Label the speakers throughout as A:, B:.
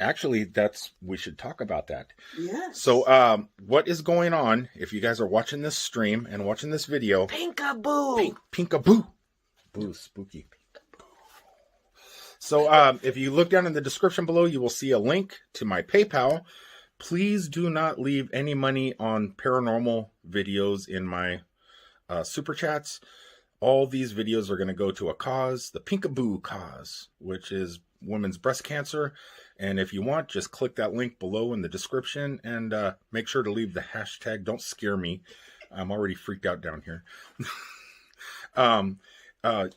A: Actually, we should talk about that.
B: Yes.
A: So, what is going on if you guys are watching this stream and watching this video?
B: Pinkaboo.
A: Pinkaboo. Boo, spooky. So, if you look down in the description below, you will see a link to my PayPal. Please do not leave any money on paranormal videos in my super chats. All these videos are going to go to a cause, the Pinkaboo cause, which is women's breast cancer. And if you want, just click that link below in the description and make sure to leave the hashtag. Don't scare me. I'm already freaked out down here. um, uh,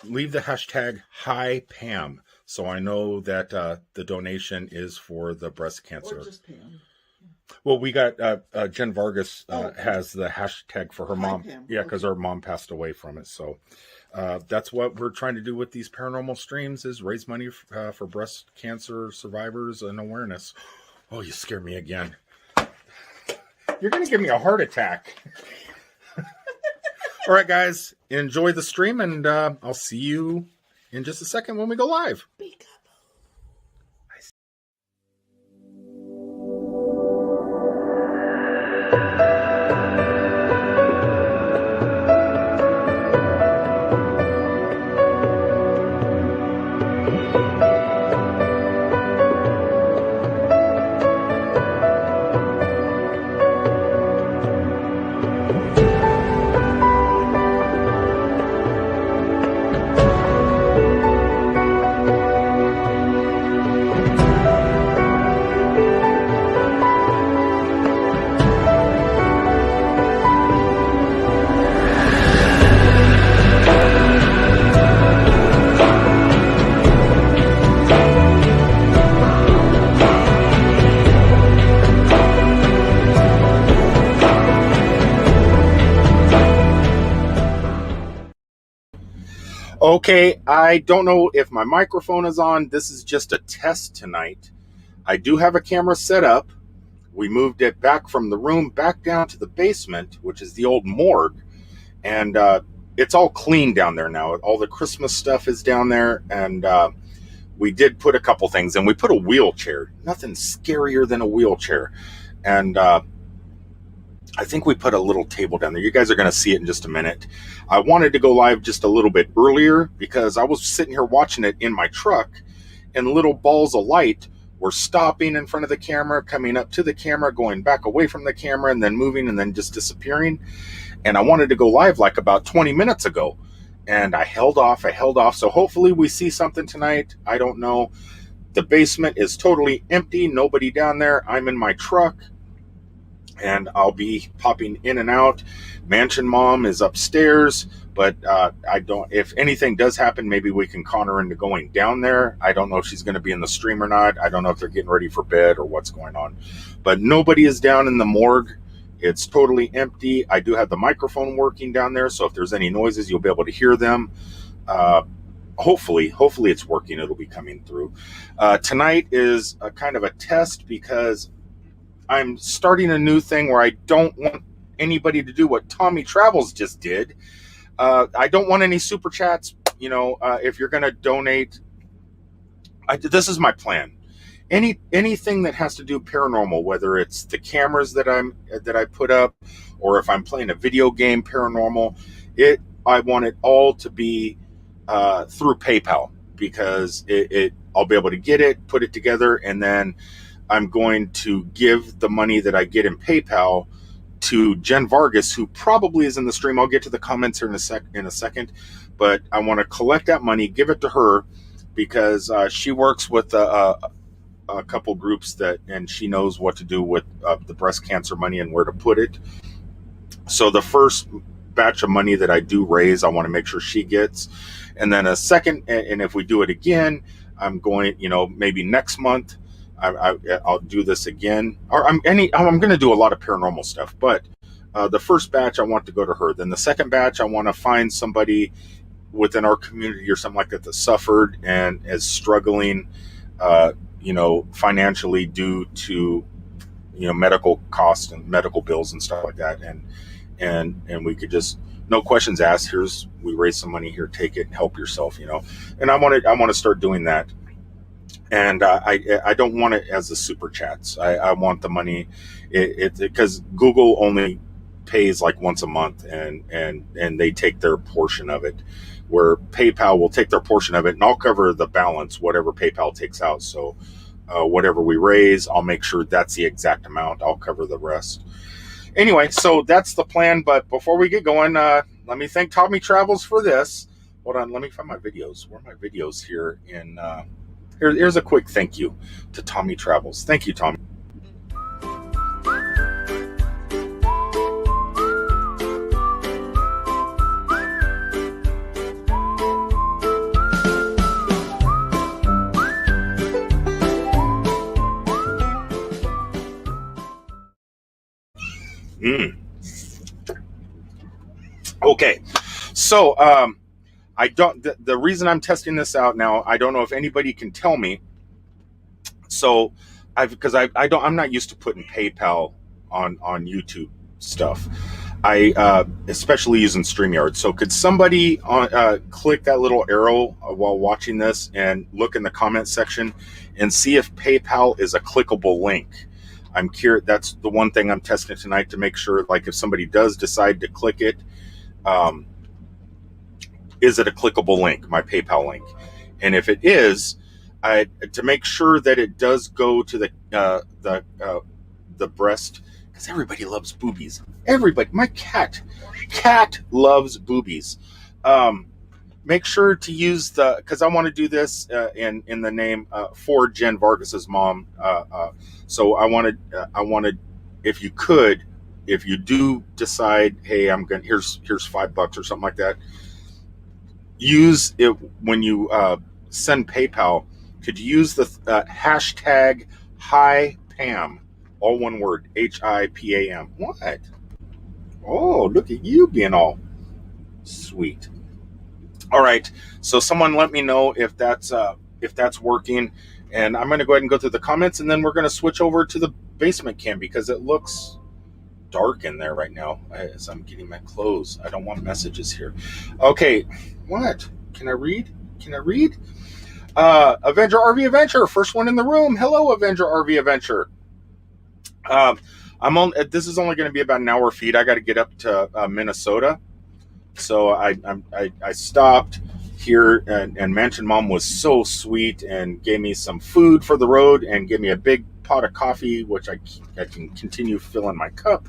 A: leave the hashtag Hi Pam, so I know that the donation is for the breast cancer.
B: Or just Pam.
A: Well, we got Jen Vargas has the hashtag for her mom.
B: Pam.
A: Yeah, because her mom passed away from it. So that's what we're trying to do with these paranormal streams, is raise money for breast cancer survivors and awareness. Oh, you scare me again. You're going to give me a heart attack. All right, guys, enjoy the stream, and I'll see you in just a second when we go live. Okay, I don't know if my microphone is on. This is just a test tonight. I do have a camera set up. We moved it back from the room back down to the basement, which is the old morgue. And it's all clean down there now. All the Christmas stuff is down there. And we did put a couple things in. We put a wheelchair. Nothing scarier than a wheelchair. And I think we put a little table down there. You guys are going to see it in just a minute. I wanted to go live just a little bit earlier because I was sitting here watching it in my truck, and little balls of light were stopping in front of the camera, coming up to the camera, going back away from the camera, and then moving and then just disappearing. And I wanted to go live like about 20 minutes ago, and I held off. So hopefully we see something tonight. I don't know. The basement is totally empty. Nobody down there. I'm in my truck, and I'll be popping in and out. Mansion Mom is upstairs, but I don't. If anything does happen, maybe we can con her into going down there. I don't know if she's going to be in the stream or not. I don't know if they're getting ready for bed or what's going on. But nobody is down in the morgue. It's totally empty. I do have the microphone working down there, so if there's any noises, you'll be able to hear them. Hopefully it's working. It'll be coming through. Tonight is a kind of a test because I'm starting a new thing where I don't want anybody to do what Tommy Travels just did. I don't want any super chats. If you're going to donate, this is my plan. Anything that has to do paranormal, whether it's the cameras that I put up, or if I'm playing a video game paranormal, I want it all to be through PayPal, because I'll be able to get it, put it together, and then I'm going to give the money that I get in PayPal to Jen Vargas, who probably is in the stream. I'll get to the comments here in a second, but I want to collect that money, give it to her, because she works with a couple groups and she knows what to do with the breast cancer money and where to put it. So the first batch of money that I do raise, I want to make sure she gets, and then a second. And if we do it again, I'm going, maybe next month, I'll do this again, or I'm going to do a lot of paranormal stuff. But the first batch I want to go to her. Then the second batch I want to find somebody within our community or something like that that suffered and is struggling, financially due to medical costs and medical bills and stuff like that. And we could just, no questions asked. We raise some money here, take it and help yourself. And I want to start doing that. And I don't want it as the super chats. I want the money, because Google only pays like once a month, and they take their portion of it, where PayPal will take their portion of it, and I'll cover the balance, whatever PayPal takes out. So whatever we raise, I'll make sure that's the exact amount. I'll cover the rest. Anyway, so that's the plan. But before we get going, let me thank Tommy Travels for this. Hold on, let me find my videos. Where are my videos here? Here's a quick thank you to Tommy Travels. Thank you, Tommy. Okay, so I don't. The reason I'm testing this out now, I don't know if anybody can tell me. So, I'm not used to putting PayPal on YouTube stuff. Especially using StreamYard. So, could somebody click that little arrow while watching this and look in the comment section and see if PayPal is a clickable link? I'm curious. That's the one thing I'm testing tonight to make sure. Like, if somebody does decide to click it, is it a clickable link, my PayPal link? And if it is, to make sure that it does go to the breast, because everybody loves boobies. Everybody, my cat loves boobies. Make sure to use because I want to do this in the name for Jen Vargas's mom. So I wanted, if you do decide, hey, here's $5 or something like that. Use it when you send PayPal. Could you use the hashtag HiPam, all one word, HIPAM? What? Oh, look at you being all sweet. All right, so someone let me know if that's working, and I'm going to go ahead and go through the comments, and then we're going to switch over to the basement cam because it looks dark in there right now as I'm getting my clothes. I don't want messages here. Okay, what? Can I read? Avenger RV Adventure, first one in the room. Hello, Avenger RV Adventure. This is only going to be about an hour feed. I got to get up to Minnesota, so I stopped here, and Mansion Mom was so sweet and gave me some food for the road and gave me a big pot of coffee, which I can continue filling my cup.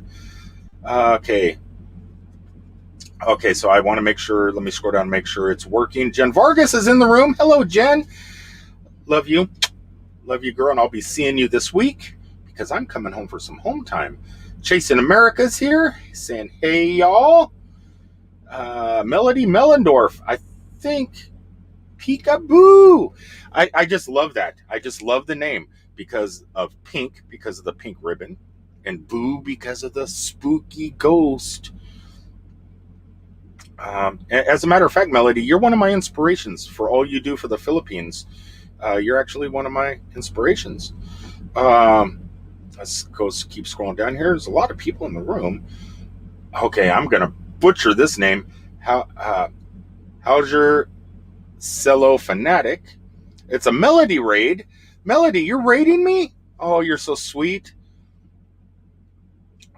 A: Okay, so I want to make sure, let me scroll down and make sure it's working. Jen Vargas is in the room. Hello, Jen. Love you, girl, and I'll be seeing you this week because I'm coming home for some home time. Chasing America's here, saying, hey, y'all. Melody Mellendorf, I think. Peekaboo. I just love that. I just love the name because of pink, because of the pink ribbon, and boo because of the spooky ghost. As a matter of fact, Melody, you're one of my inspirations for all you do for the Philippines. You're actually one of my inspirations. Let's keep scrolling down here. There's a lot of people in the room. Okay, I'm gonna butcher this name. How's your cello fanatic? It's a Melody raid. Melody, you're raiding me? Oh, you're so sweet.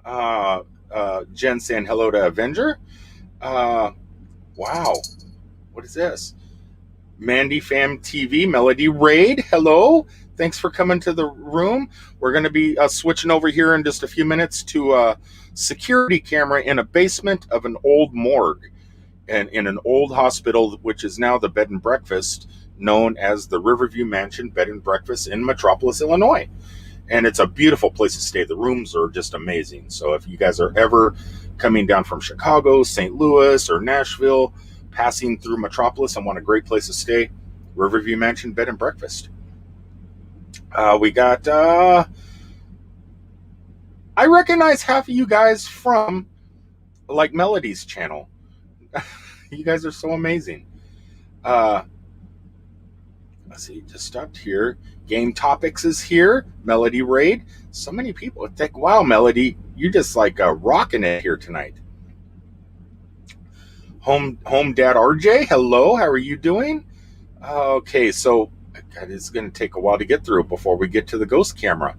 A: Jen saying hello to Avenger. Wow. What is this? Mandy Fam TV, Melody Raid. Hello. Thanks for coming to the room. We're going to be switching over here in just a few minutes to a security camera in a basement of an old morgue and in an old hospital, which is now the bed and breakfast known as the Riverview Mansion Bed and Breakfast in Metropolis, Illinois. And it's a beautiful place to stay. The rooms are just amazing. So if you guys are ever coming down from Chicago, St. Louis, or Nashville, passing through Metropolis and want a great place to stay, Riverview Mansion Bed and Breakfast. We got, I recognize half of you guys from like Melody's channel. You guys are so amazing. Let's see, just stopped here. Game Topics is here. Melody Raid. So many people think, wow, Melody, you're just like rocking it here tonight. Home Dad RJ, hello, how are you doing? Okay, so God, it's going to take a while to get through before we get to the ghost camera.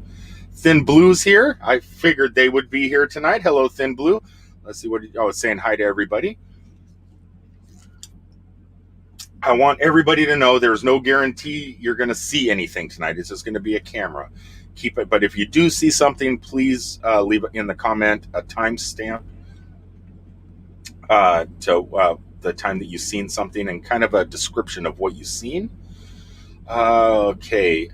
A: Thin Blue's here. I figured they would be here tonight. Hello, Thin Blue. Let's see what. Oh, it's saying hi to everybody. I want everybody to know there's no guarantee you're going to see anything tonight. It's just going to be a camera. Keep it. But if you do see something, please leave it in the comment a timestamp to the time that you've seen something and kind of a description of what you've seen. Okay.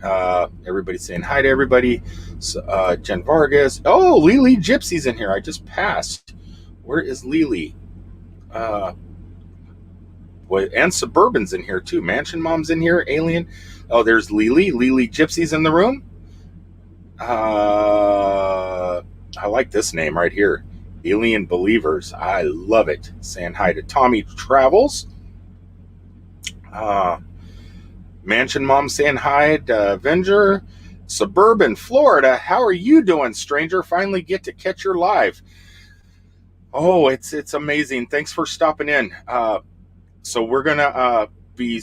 A: Everybody's saying hi to everybody. So, Jen Vargas. Oh, Lily Gypsy's in here. I just passed. Where is Lily? And Suburban's in here too. Mansion Mom's in here. Alien. Oh, there's Lily. Lily Gypsy's in the room. I like this name right here. Alien Believers. I love it. Saying hi to Tommy Travels. Mansion Mom saying hi to Avenger. Suburban, Florida. How are you doing, stranger? Finally get to catch your live. Oh, it's amazing. Thanks for stopping in. So we're going to be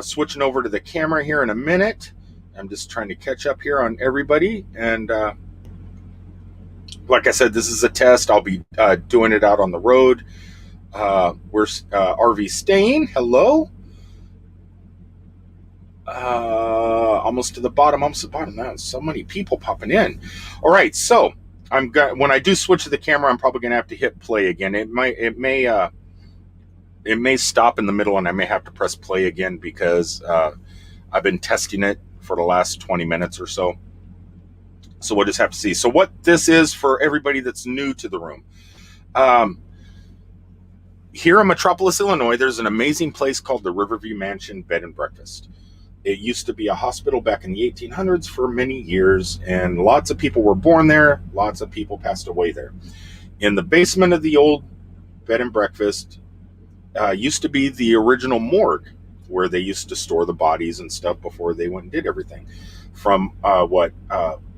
A: switching over to the camera here in a minute. I'm just trying to catch up here on everybody. And like I said, this is a test. I'll be doing it out on the road. We're RV Stain. Hello. Almost to the bottom. Man, so many people popping in. All right. So when I do switch to the camera, I'm probably going to have to hit play again. It may stop in the middle and I may have to press play again because I've been testing it for the last 20 minutes or so. So we'll just have to see. So what this is for everybody that's new to the room. Here in Metropolis, Illinois, there's an amazing place called the Riverview Mansion Bed and Breakfast. It used to be a hospital back in the 1800s for many years, and lots of people were born there. Lots of people passed away there. In the basement of the old bed and breakfast used to be the original morgue where they used to store the bodies and stuff before they went and did everything. From what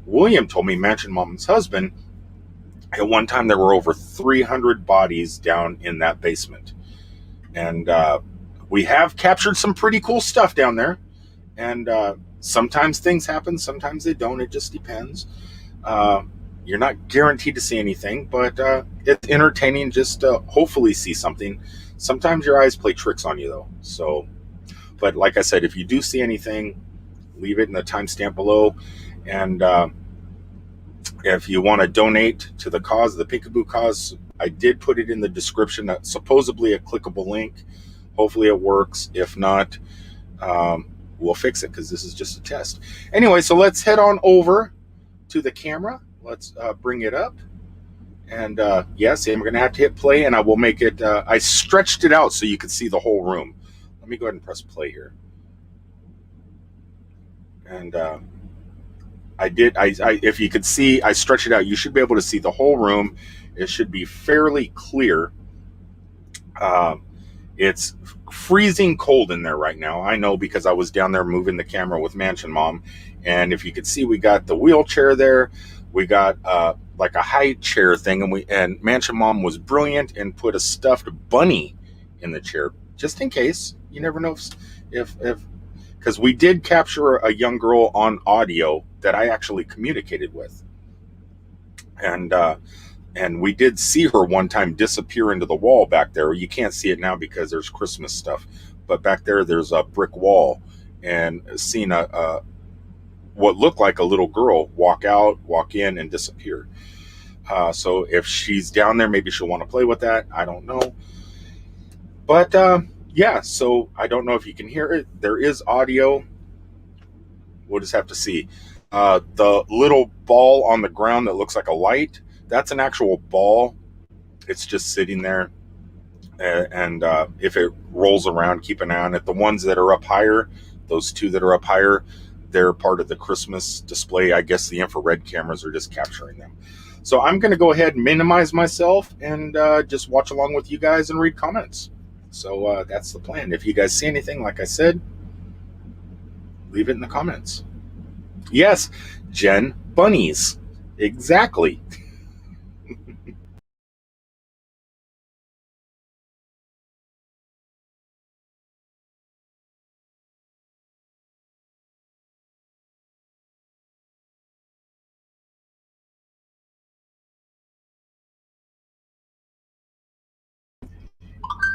A: William told me, Mansion Mom's husband, at one time there were over 300 bodies down in that basement. And we have captured some pretty cool stuff down there. And sometimes things happen, sometimes they don't. It just depends. You're not guaranteed to see anything, but it's entertaining just to hopefully see something. Sometimes your eyes play tricks on you, though. So, but like I said, if you do see anything, leave it in the timestamp below. And if you want to donate to the cause, the Peekaboo cause, I did put it in the description. That's supposedly a clickable link. Hopefully it works. If not, we'll fix it because this is just a test. Anyway, so let's head on over to the camera. Let's bring it up. And yes, I'm going to have to hit play, and I will make it. I stretched it out so you could see the whole room. Let me go ahead and press play here. And I did. If you could see, I stretched it out. You should be able to see the whole room. It should be fairly clear. It's freezing cold in there right now. I know because I was down there moving the camera with Mansion Mom. And if you could see, we got the wheelchair there. We got like a high chair thing. And Mansion Mom was brilliant and put a stuffed bunny in the chair. Just in case. You never know if because we did capture a young girl on audio that I actually communicated with. And we did see her one time disappear into the wall back there. You can't see it now because there's Christmas stuff. But back there's a brick wall. And seen what looked like a little girl walk out, walk in, and disappear. So if she's down there, maybe she'll want to play with that. I don't know. But yeah, so I don't know if you can hear it. There is audio. We'll just have to see. The little ball on the ground that looks like a light, that's an actual ball. It's just sitting there. And if it rolls around, keep an eye on it. The ones that are up higher, those two that are up higher, they're part of the Christmas display. I guess the infrared cameras are just capturing them. So I'm going to go ahead and minimize myself and just watch along with you guys and read comments. So that's the plan. If you guys see anything, like I said, leave it in the comments. Yes, Jen, bunnies. Exactly.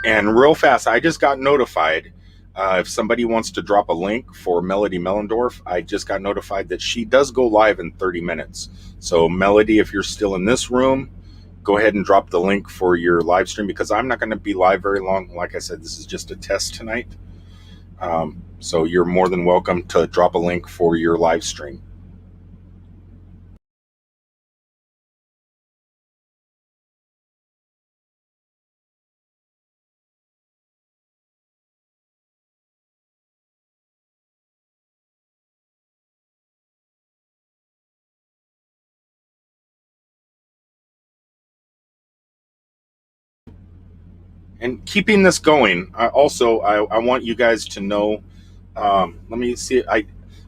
A: And real fast, I just got notified. If somebody wants to drop a link for Melody Mellendorf, I just got notified that she does go live in 30 minutes. So, Melody, if you're still in this room, go ahead and drop the link for your live stream because I'm not going to be live very long. Like I said, this is just a test tonight. So, you're more than welcome to drop a link for your live stream. And keeping this going, I want you guys to know. Let me see.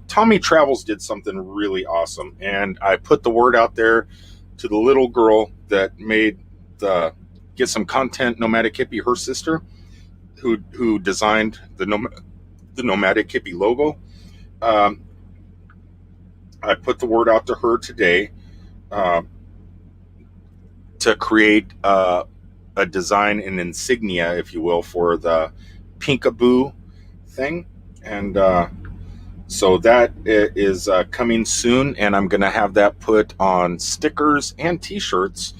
A: Tommy Travels did something really awesome, and I put the word out there to the little girl that made the get some content. Nomadic Hippie, her sister, who designed the Nomadic Hippie logo. Um, I put the word out to her today uh, to create a design, an insignia, if you will, for the Pinkaboo thing, and so that is coming soon, and I'm going to have that put on stickers and T-shirts.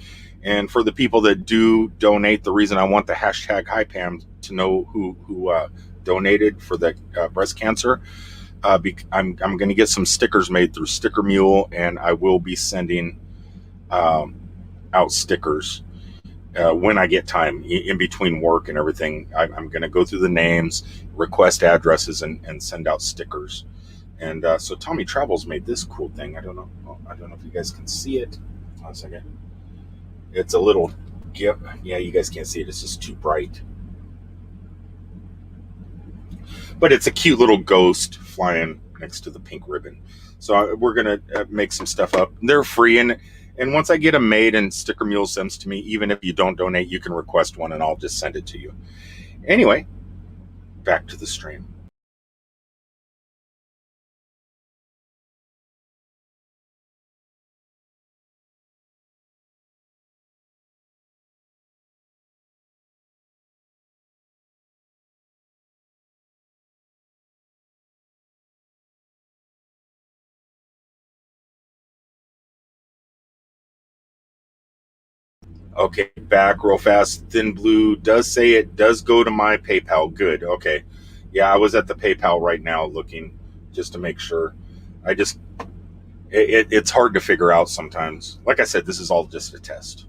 A: And for the people that do donate, the reason I want the hashtag HiPam to know who donated for the breast cancer, I'm going to get some stickers made through Sticker Mule, and I will be sending um, out stickers when I get time in between work and everything. I'm going to go through the names, request addresses, and send out stickers. And so Tommy Travels made this cool thing. I don't know. I don't know if you guys can see it. One second. It's a little gift. Yeah, you guys can't see it. It's just too bright. But it's a cute little ghost flying next to the pink ribbon. So we're gonna make some stuff up. They're free, and once I get them made and Sticker Mule sends to me, even if you don't donate, you can request one, and I'll just send it to you. Anyway, back to the stream. Okay, back real fast. Thin Blue does say it does go to my PayPal. Good. Okay. Yeah, I was at the PayPal right now looking just to make sure. I just, it's hard to figure out sometimes. Like I said, this is all just a test.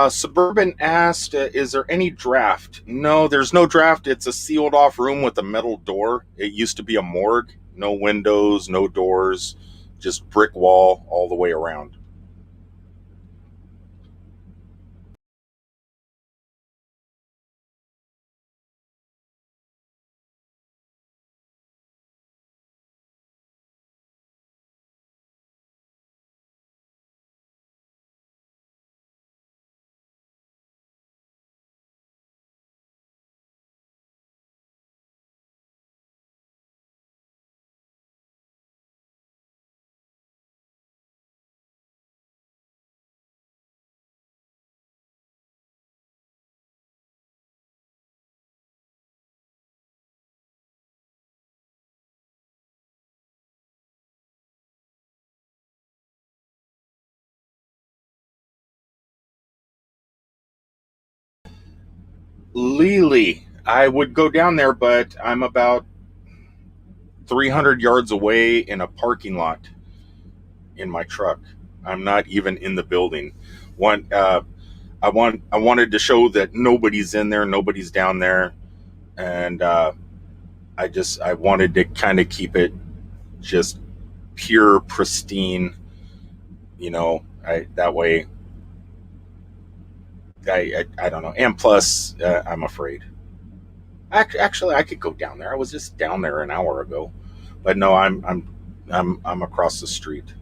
A: Suburban asked, is there any draft? No, there's no draft. It's a sealed off room with a metal door. It used to be a morgue. No windows, no doors, just brick wall all the way around. Lely. I would go down there, but I'm about 300 yards away in a parking lot in my truck. I'm not even in the building. One, I wanted to show that nobody's in there, nobody's down there, and I wanted to kind of keep it just pure, pristine. I that way. I don't know. And plus, I'm afraid. Actually, I could go down there. I was just down there an hour ago, but no, I'm across the street.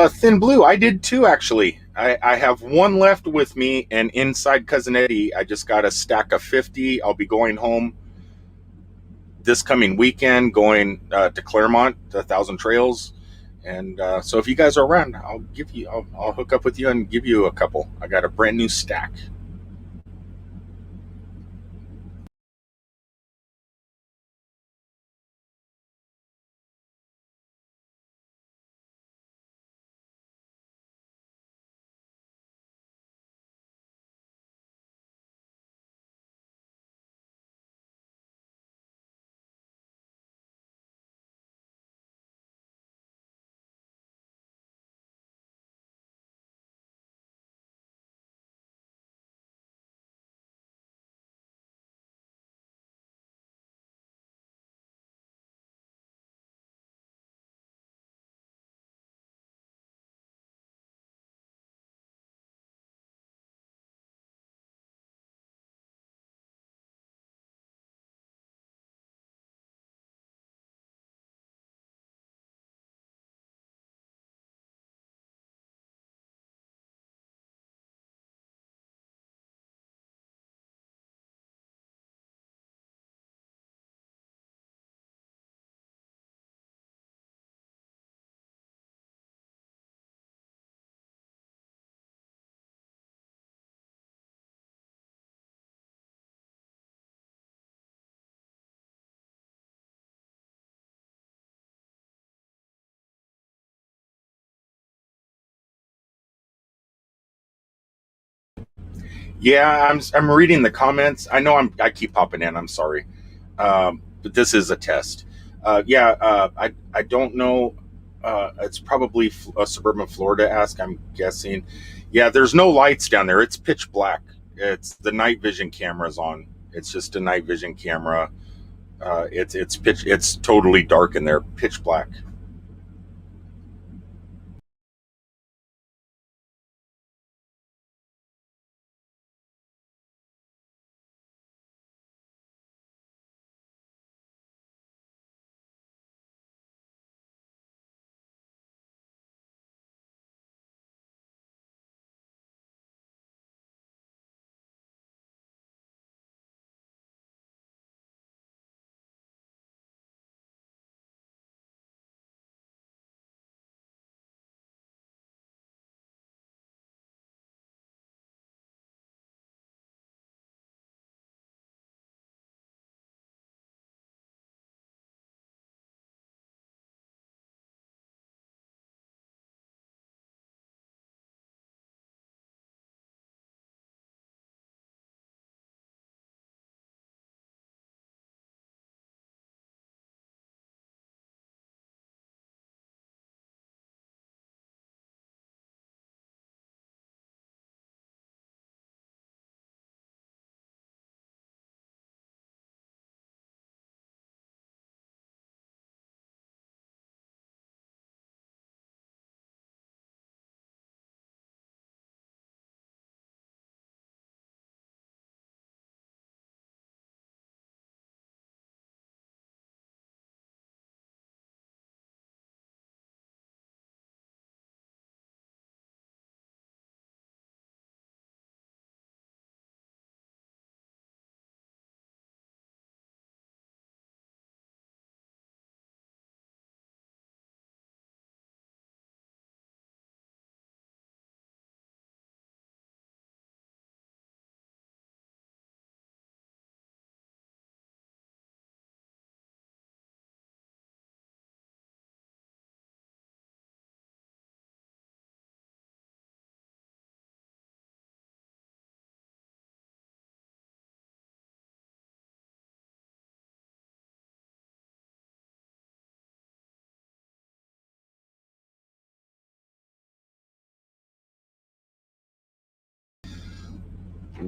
A: Thin Blue, I did too, actually. I have one left with me, and inside Cousin Eddie, I just got a stack of 50. I'll be going home this coming weekend, going to Claremont, to Thousand Trails. And so if you guys are around, I'll hook up with you and give you a couple. I got a brand new stack. Yeah, I'm reading the comments. I know I keep popping in. I'm sorry, but this is a test. Yeah, I don't know. It's probably a suburban Florida ask. I'm guessing. Yeah, there's no lights down there. It's pitch black. It's the night vision cameras on. It's just a night vision camera. It's pitch. It's totally dark in there, pitch black.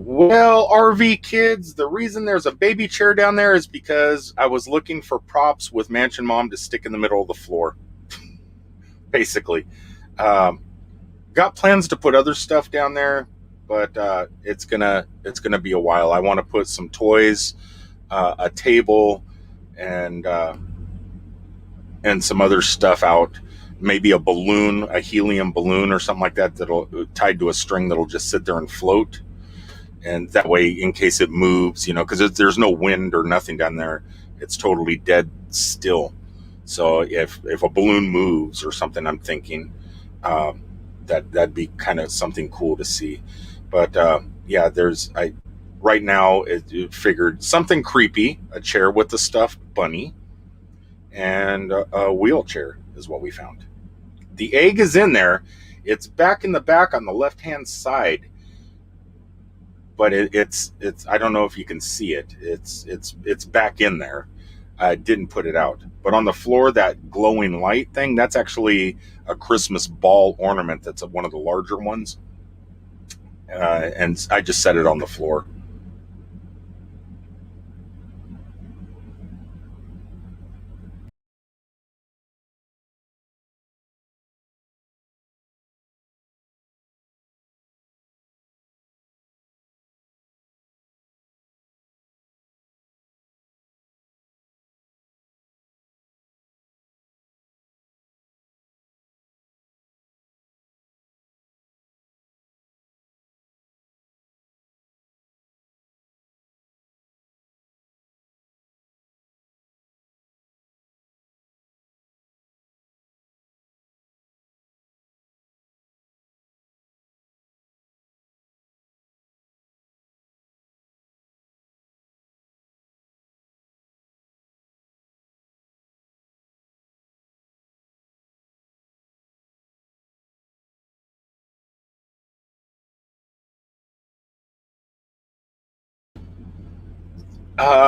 A: Well, RV kids, the reason there's a baby chair down there is because I was looking for props with Mansion Mom to stick in the middle of the floor, basically. Um, got plans to put other stuff down there, but it's gonna be a while. I want to put some toys, a table, and and some other stuff out. Maybe a balloon, a helium balloon or something like that that'll tied to a string that'll just sit there and float. And that way, in case it moves, because there's no wind or nothing down there, it's totally dead still. So if a balloon moves or something, I'm thinking um, that'd be kind of something cool to see. But yeah, there's I right now it figured something creepy, a chair with a stuffed bunny, and a wheelchair is what we found. The egg is in there. It's back in the back on the left hand side, but it's I don't know if you can see it. It's back in there. I didn't put it out, but on the floor, that glowing light thing, that's actually a Christmas ball ornament. That's one of the larger ones, and I just set it on the floor.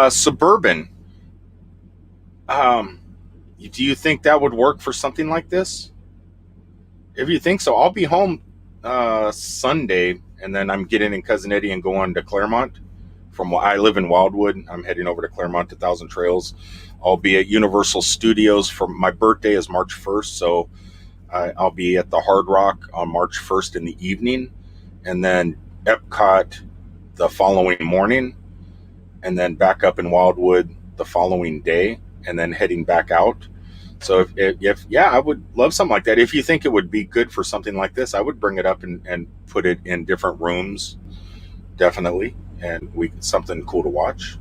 A: Suburban. Um, do you think that would work for something like this? If you think so, I'll be home Sunday, and then I'm getting in Cousin Eddie and going to Claremont. From I live in Wildwood, I'm heading over to Claremont to Thousand Trails. I'll be at Universal Studios for my birthday is March 1st, so I'll be at the Hard Rock on March 1st in the evening, and then Epcot the following morning, and then back up in Wildwood the following day, and then heading back out. So if yeah, I would love something like that. If you think it would be good for something like this, I would bring it up and put it in different rooms, definitely, and we something cool to watch.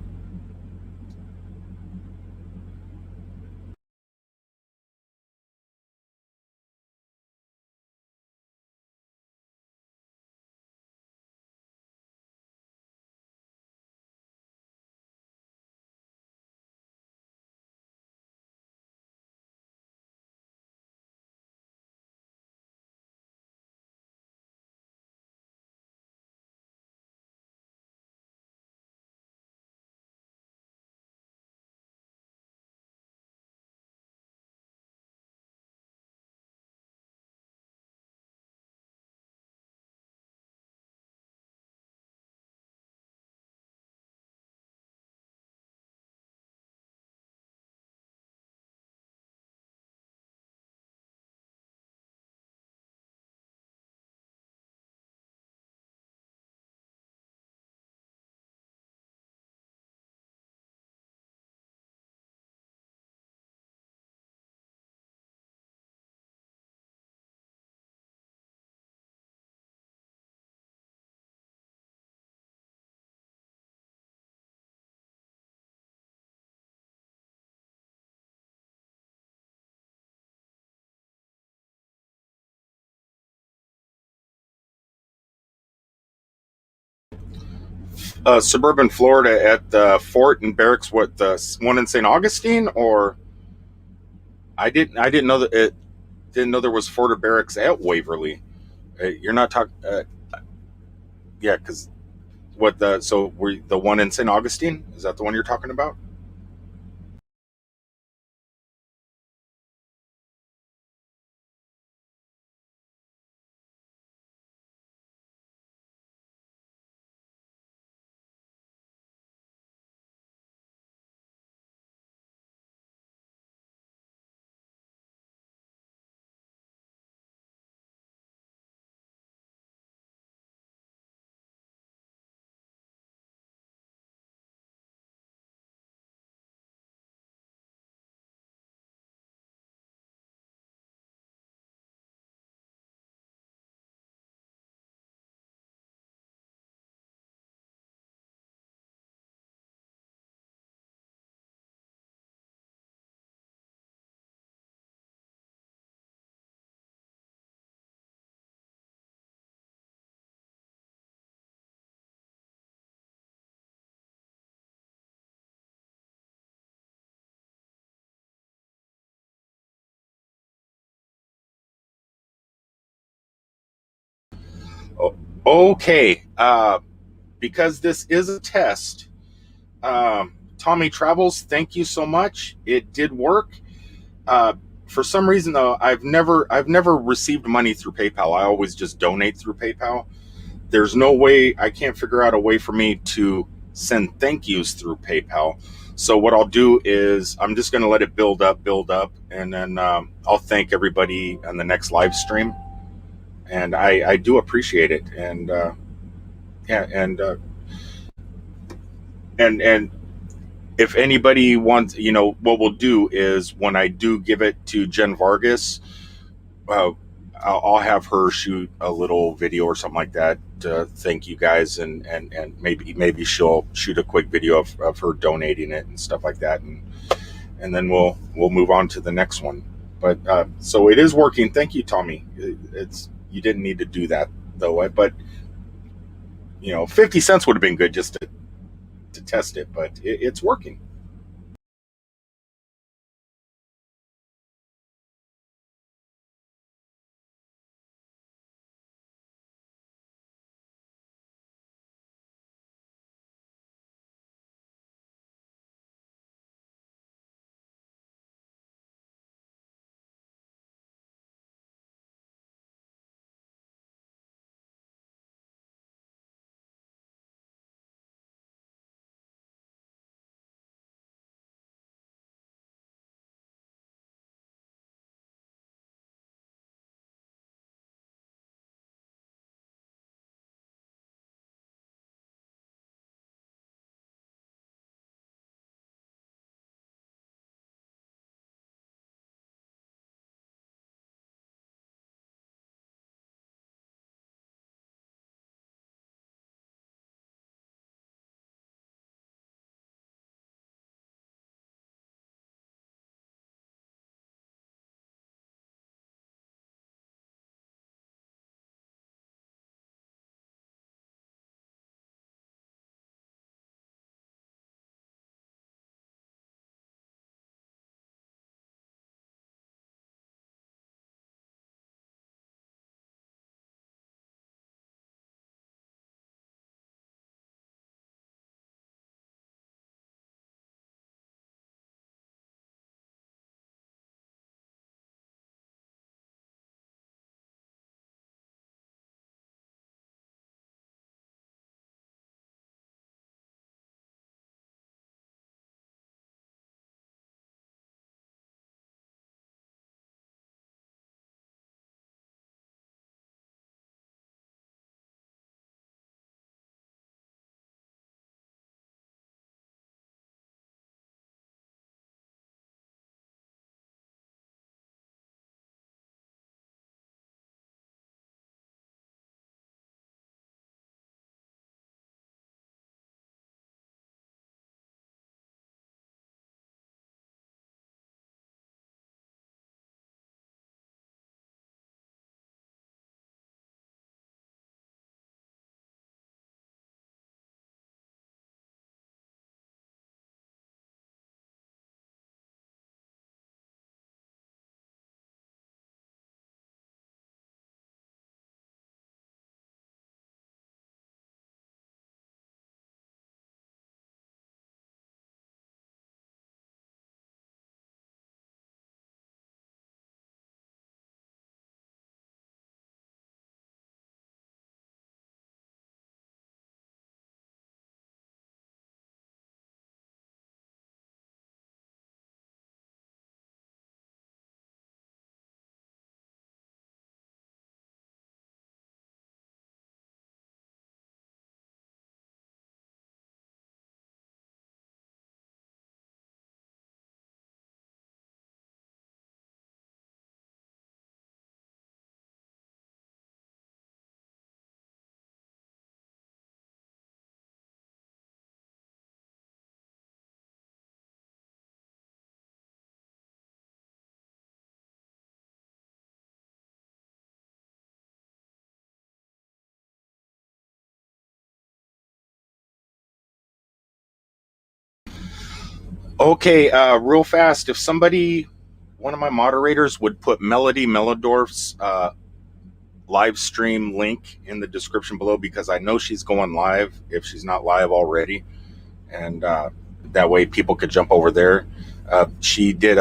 A: Suburban Florida at the fort and barracks. What the one in St. Augustine? Or I didn't know that it didn't know there was fort or barracks at Waverly. You're not talking. Yeah, because what the so we the one in St. Augustine, is that the one you're talking about? Okay, because this is a test, Tommy Travels, thank you so much. It did work. Uh, for some reason, though, I've never received money through PayPal. I always just donate through PayPal. There's no way, I can't figure out a way for me to send thank yous through PayPal. So what I'll do is I'm just going to let it build up, and then I'll thank everybody on the next live stream. And I do appreciate it. And yeah, and if anybody wants, what we'll do is when I do give it to Jen Vargas, uh, I'll have her shoot a little video or something like that to thank you guys, and maybe she'll shoot a quick video of her donating it and stuff like that, and then we'll move on to the next one. But so it is working. Thank you, Tommy. It's you didn't need to do that though, but 50 cents would have been good just to test it, but it's working. Okay, real fast. If somebody, one of my moderators, would put Melody Mellendorf's live stream link in the description below because I know she's going live if she's not live already, and that way people could jump over there. She did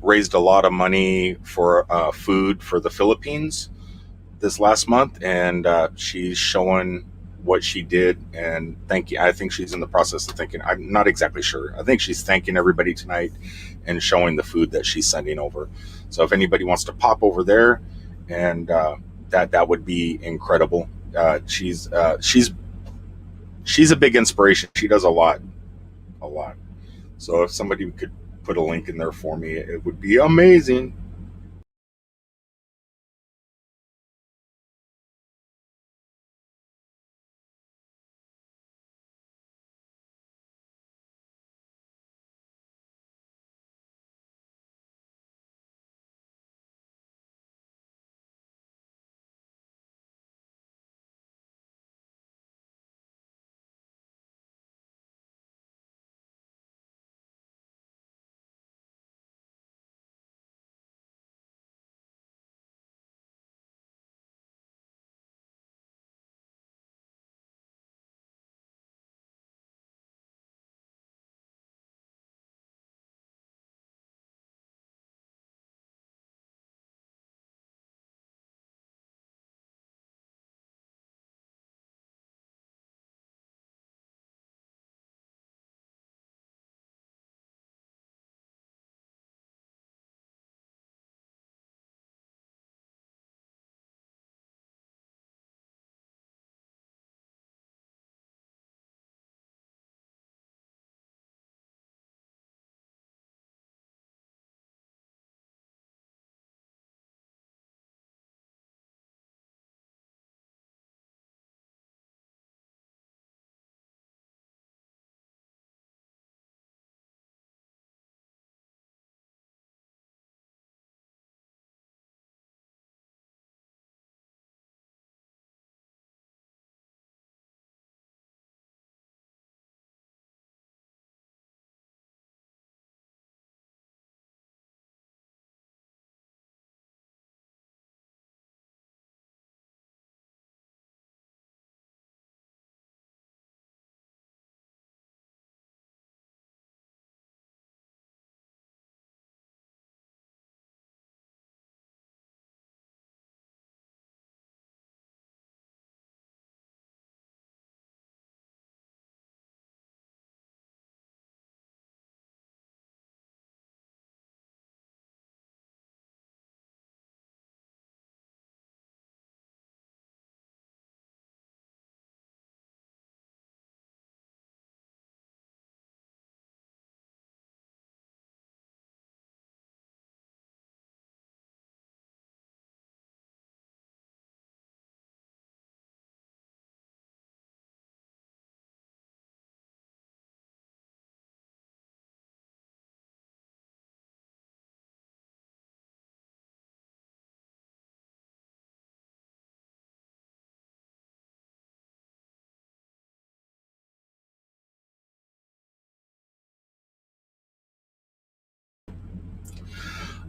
A: raised a lot of money for food for the Philippines this last month, and she's showing what she did and thank you. I think she's in the process of thanking. I'm not exactly sure. I think she's thanking everybody tonight and showing the food that she's sending over. So if anybody wants to pop over there, and that would be incredible. She's a big inspiration. She does a lot. So if somebody could put a link in there for me, it would be amazing.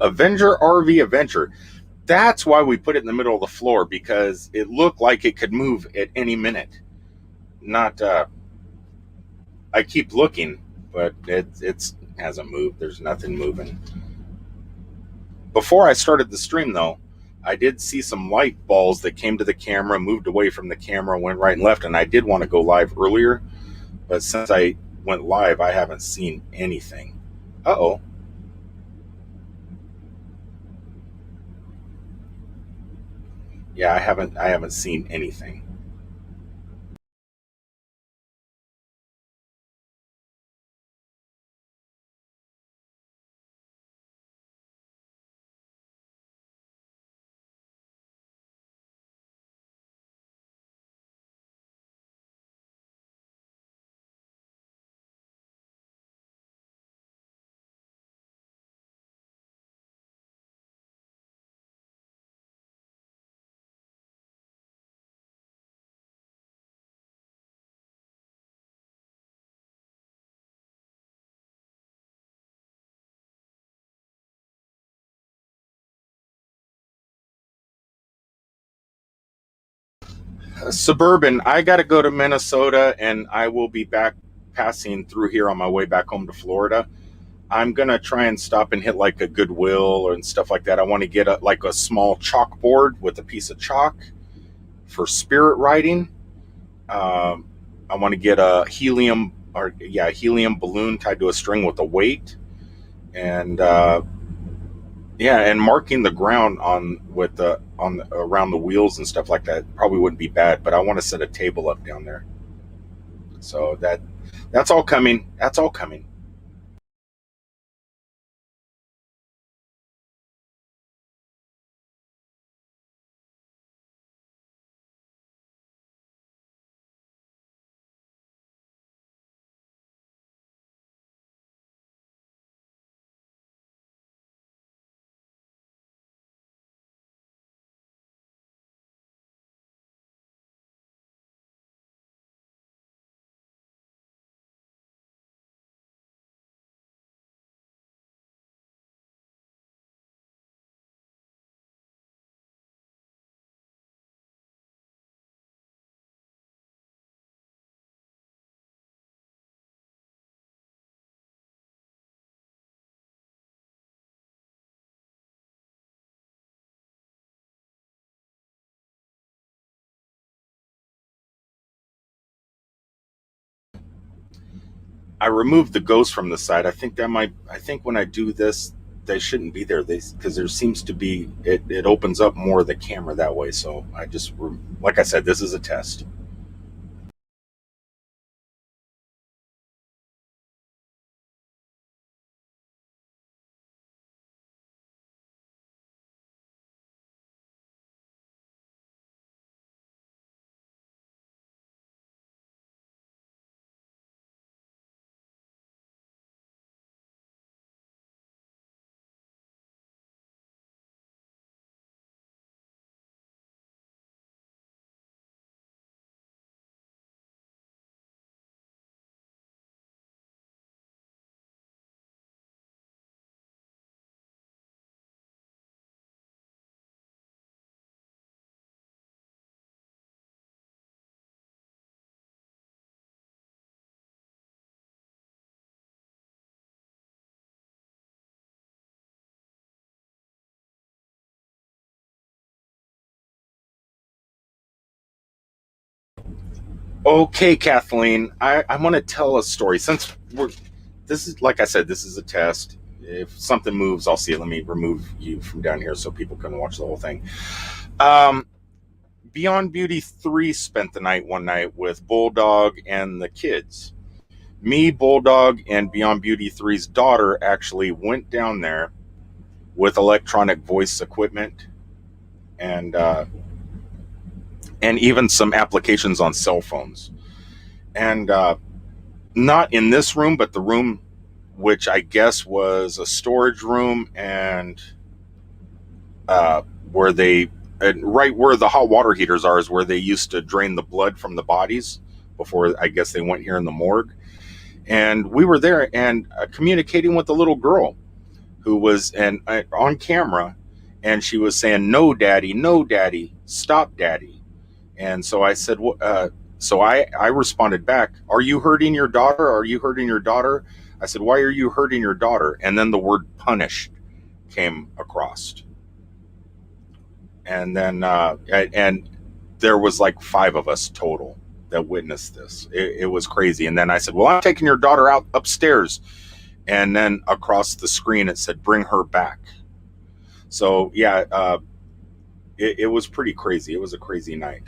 A: Avenger RV Adventure. That's why we put it in the middle of the floor because it looked like it could move at any minute. Not, I keep looking, but it hasn't moved. There's nothing moving. Before I started the stream, though, I did see some light balls that came to the camera, moved away from the camera, went right and left, and I did want to go live earlier, but since I went live, I haven't seen anything. Uh oh. Yeah, I haven't seen anything. Suburban. I got to go to Minnesota, and I will be back passing through here on my way back home to Florida. I'm gonna try and stop and hit like a Goodwill and stuff like that. I want to get like a small chalkboard with a piece of chalk for spirit writing. Um, I want to get a helium balloon tied to a string with a weight, and yeah, and marking the ground on with the on the, around the wheels and stuff like that probably wouldn't be bad. But I want to set a table up down there, so that's all coming. That's all coming. I removed the ghost from the side. I think that might. I think when I do this, they shouldn't be there. They because there seems to be it opens up more of the camera that way. So I just like I said, this is a test. Okay, Kathleen, I want to tell a story since we're. This is like I said, this is a test. If something moves, I'll see it. Let me remove you from down here so people can watch the whole thing. Um, Beyond Beauty 3 spent the night one night with Bulldog and the kids. Me, Bulldog, and Beyond Beauty 3's daughter actually went down there with electronic voice equipment and and even some applications on cell phones. And not in this room, but the room which I guess was a storage room and uh, where they right where the hot water heaters are is where they used to drain the blood from the bodies before I guess they went here in the morgue. And we were there and communicating with the little girl who was on camera, and she was saying, "No, daddy, no, daddy, stop, daddy." And so I said, so I responded back, "Are you hurting your daughter? Are you hurting your daughter?" I said, "Why are you hurting your daughter?" And then the word "punished" came across, and then and there was like five of us total that witnessed this. It was crazy. And then I said, "Well, I'm taking your daughter out upstairs." And then across the screen it said, "Bring her back." So yeah, it was pretty crazy. It was a crazy night.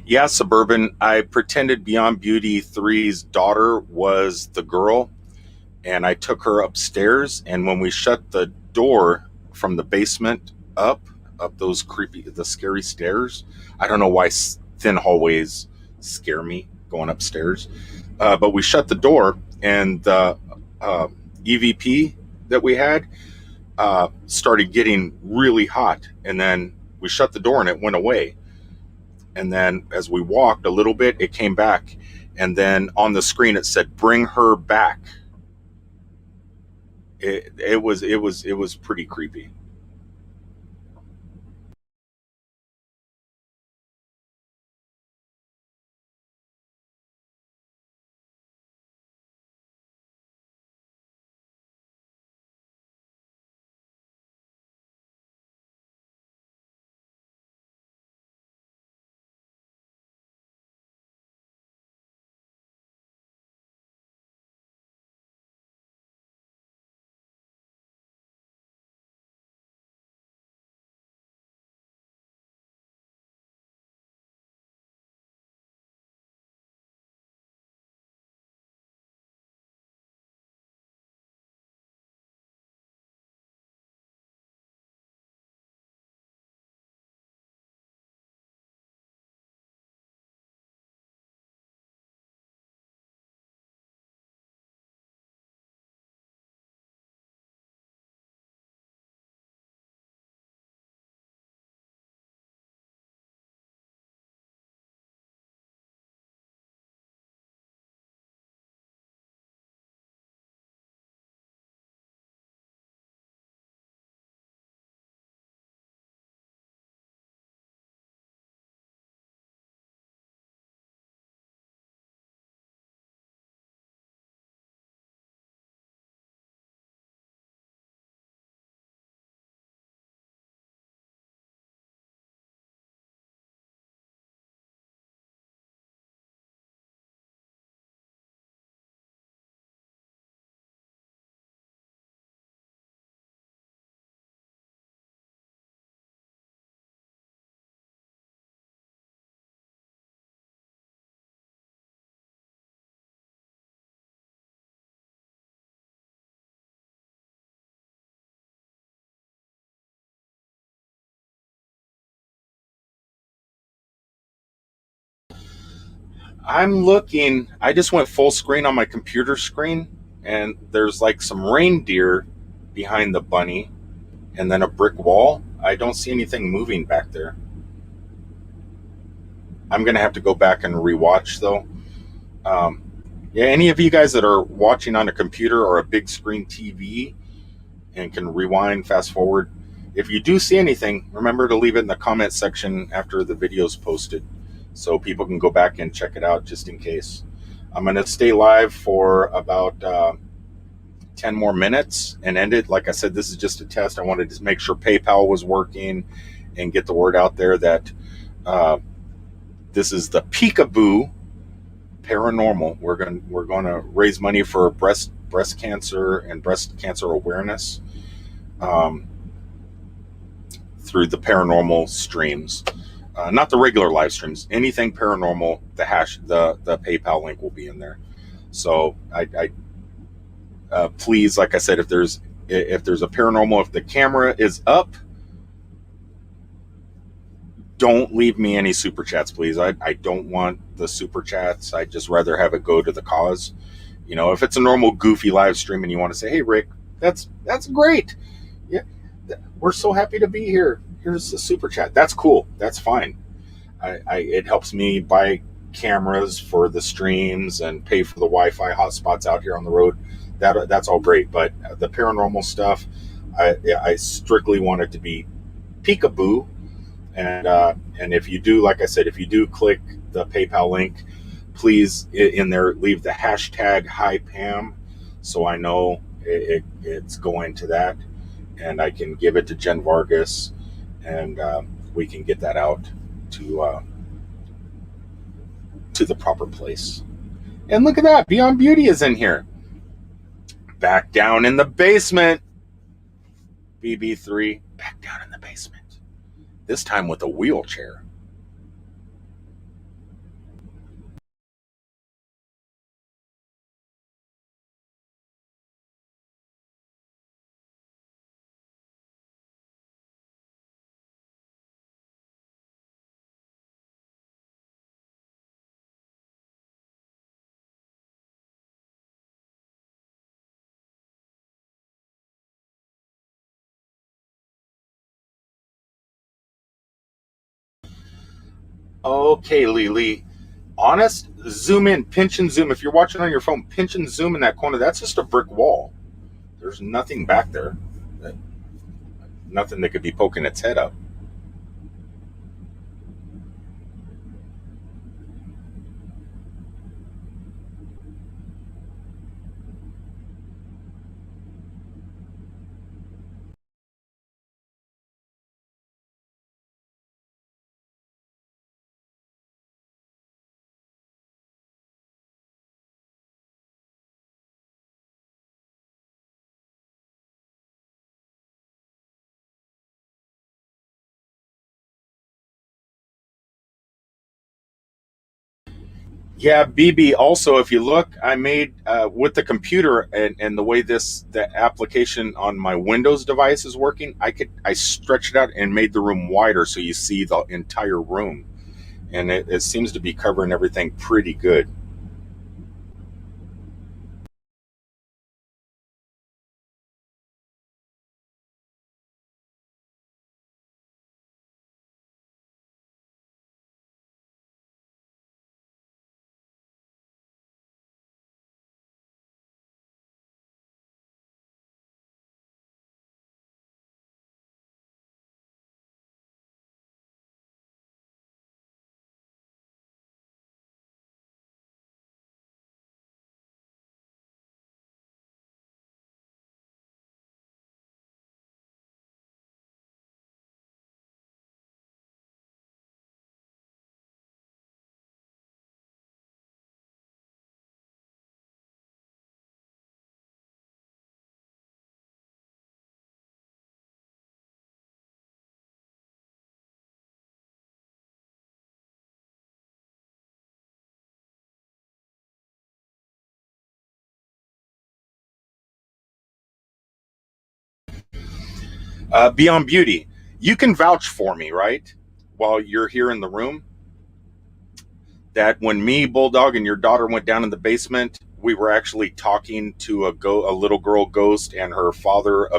A: Yeah, Suburban. I pretended Beyond Beauty 3's daughter was the girl, and I took her upstairs. And when we shut the door from the basement up those the scary stairs, I don't know why thin hallways scare me going upstairs. But we shut the door, and the uh, EVP that we had started getting really hot. And then we shut the door and it went away. And then as we walked a little bit, it came back. And then on the screen, it said, "Bring her back." It was pretty creepy. I'm looking, I just went full screen on my computer screen, and there's like some reindeer behind the bunny and then a brick wall. I don't see anything moving back there. I'm going to have to go back and rewatch though. Um, yeah, any of you guys that are watching on a computer or a big screen TV and can rewind, fast forward, if you do see anything, remember to leave it in the comment section after the video's posted so people can go back and check it out just in case. I'm going to stay live for about 10 more minutes and end it. Like I said, this is just a test. I wanted to make sure PayPal was working and get the word out there that uh, this is the Peekaboo Paranormal. We're going to raise money for breast cancer and breast cancer awareness um, through the paranormal streams, not the regular live streams. Anything paranormal, the PayPal link will be in there. So please, like I said, if there's a paranormal, if the camera is up, don't leave me any super chats, please. I don't want the super chats. I'd just rather have it go to the cause. If it's a normal goofy live stream and you want to say, "Hey Rick, that's great. Yeah, we're so happy to be here. Here's the super chat." That's cool. That's fine. It helps me buy cameras for the streams and pay for the Wi-Fi hotspots out here on the road. That's all great. But the paranormal stuff, I strictly want it to be peekaboo. And if you do, like I said, if you do click the PayPal link, please in there leave the hashtag hi Pam, so I know it's going to that, and I can give it to Jen Vargas, and we can get that out to to the proper place. And look at that, Beyond Beauty is in here. Back down in the basement, BB3 back down in the basement. This time with a wheelchair. Okay, Lily. Honest, zoom in, pinch and zoom. If you're watching on your phone, pinch and zoom in that corner. That's just a brick wall. There's nothing back there. Nothing that could be poking its head up. Yeah, BB. Also, if you look, I made with the computer and the way the application on my Windows device is working. I stretched it out and made the room wider so you see the entire room, and it seems to be covering everything pretty good. Beyond Beauty, you can vouch for me, right? While you're here in the room, that when me, Bulldog, and your daughter went down in the basement, we were actually talking to a little girl ghost and her father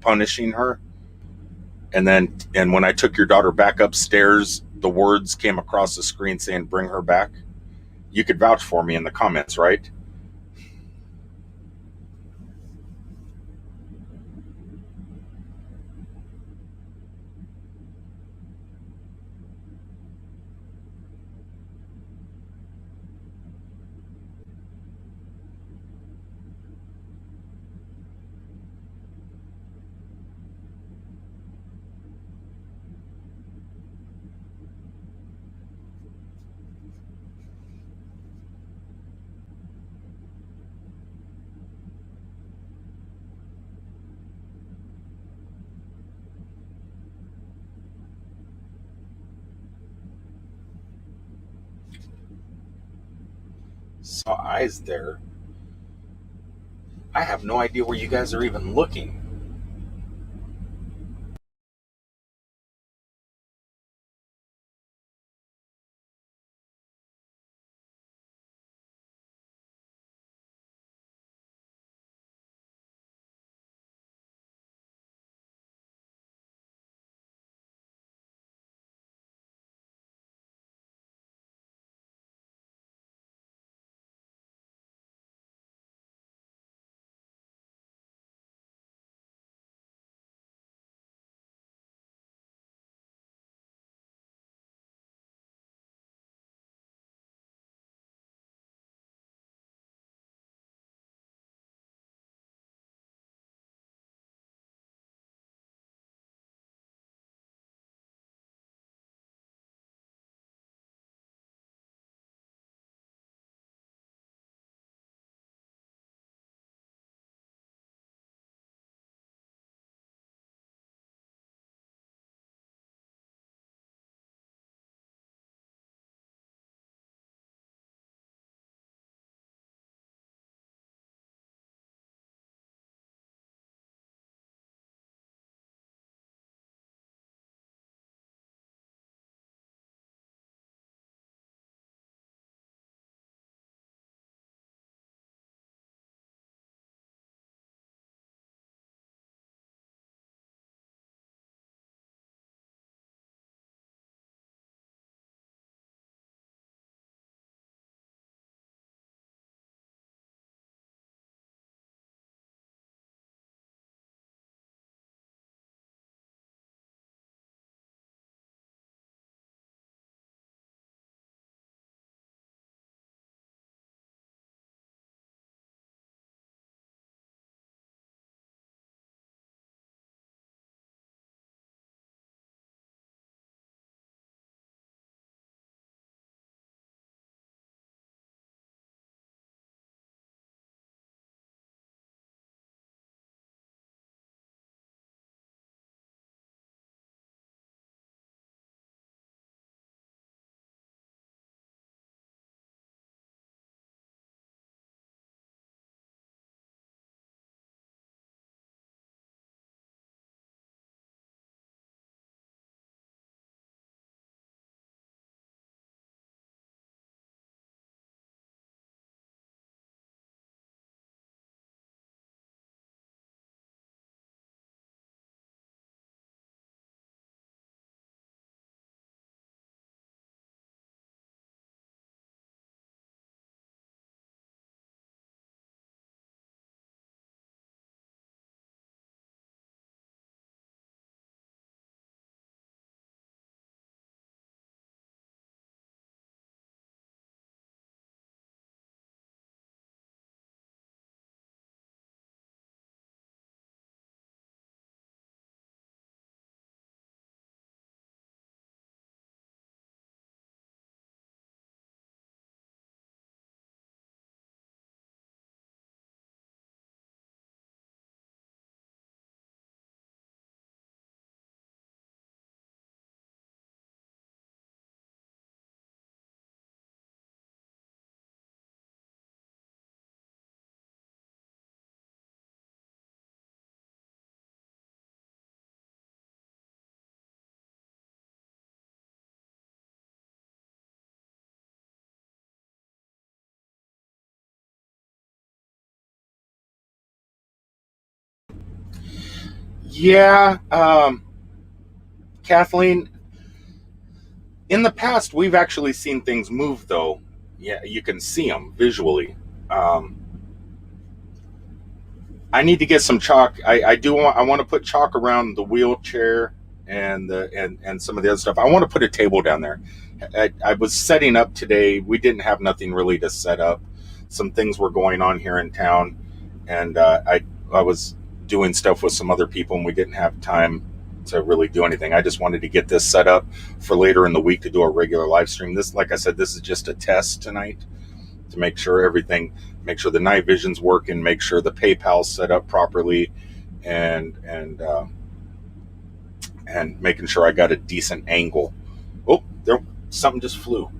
A: punishing her. And when I took your daughter back upstairs, the words came across the screen saying, "Bring her back." You could vouch for me in the comments, right? Saw eyes there. I have no idea where you guys are even looking. Yeah, Kathleen, in the past, we've actually seen things move, though. Yeah, you can see them visually. Um, I need to get some chalk. I do want. I want to put chalk around the wheelchair and some of the other stuff. I want to put a table down there. I was setting up today. We didn't have nothing really to set up. Some things were going on here in town, and I was doing stuff with some other people, and we didn't have time to really do anything. I just wanted to get this set up for later in the week to do a regular live stream. This, like I said, this is just a test tonight to make sure everything, make sure the night vision's working, make sure the PayPal's set up properly, and and making sure I got a decent angle. Oh, there, something just flew.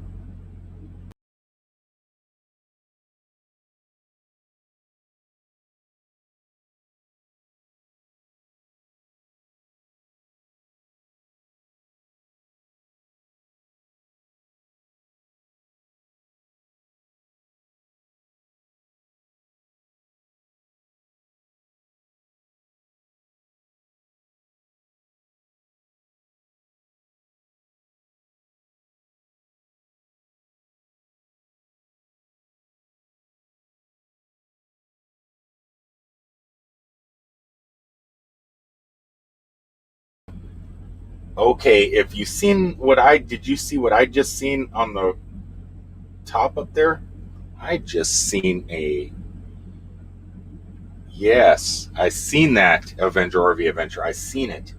A: Okay, if you seen what I did, you see what I just seen on the top up there? I just seen a yes, I seen that Avenger RV Adventure. I seen it.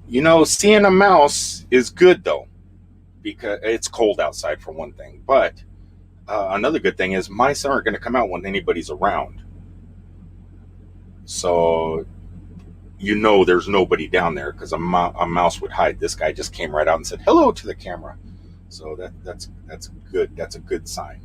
A: You know, seeing a mouse is good though, because it's cold outside for one thing. But another good thing is mice aren't going to come out when anybody's around. So you know there's nobody down there because a mouse would hide. This guy just came right out and said hello to the camera. So that's good. That's a good sign.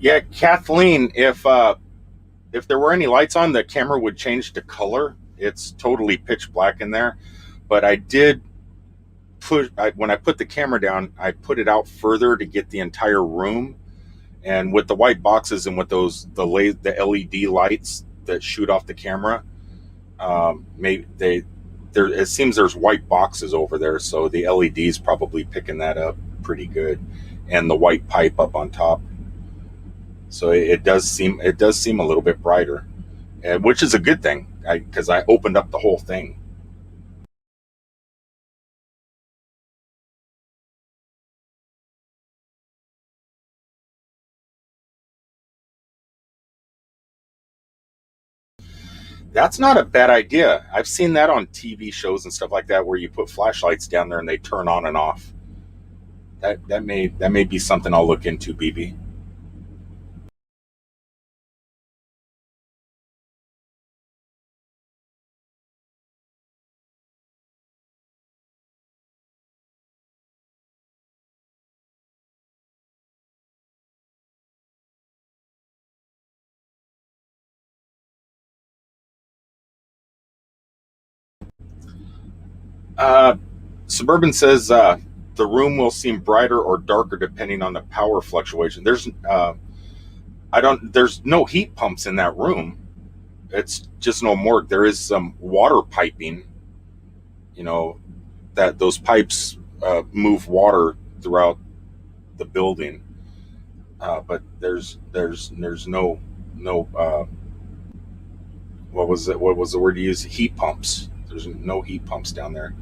A: Yeah, Kathleen, if there were any lights on, the camera would change to color. It's totally pitch black in there. But I did when I put the camera down, I put it out further to get the entire room. And with the white boxes and with the LED lights that shoot off the camera, maybe they there. It seems there's white boxes over there, so the LED's probably picking that up pretty good, and the white pipe up on top. So it does seem a little bit brighter, which is a good thing because I opened up the whole thing. That's not a bad idea. I've seen that on TV shows and stuff like that where you put flashlights down there and they turn on and off. That may be something I'll look into, BB. Uh, Suburban says the room will seem brighter or darker depending on the power fluctuation. I don't there's no heat pumps in that room. It's just no morgue. There is some water piping, you know, that those pipes move water throughout the building. But there's no what was the word you used? Heat pumps. There's no heat pumps down there.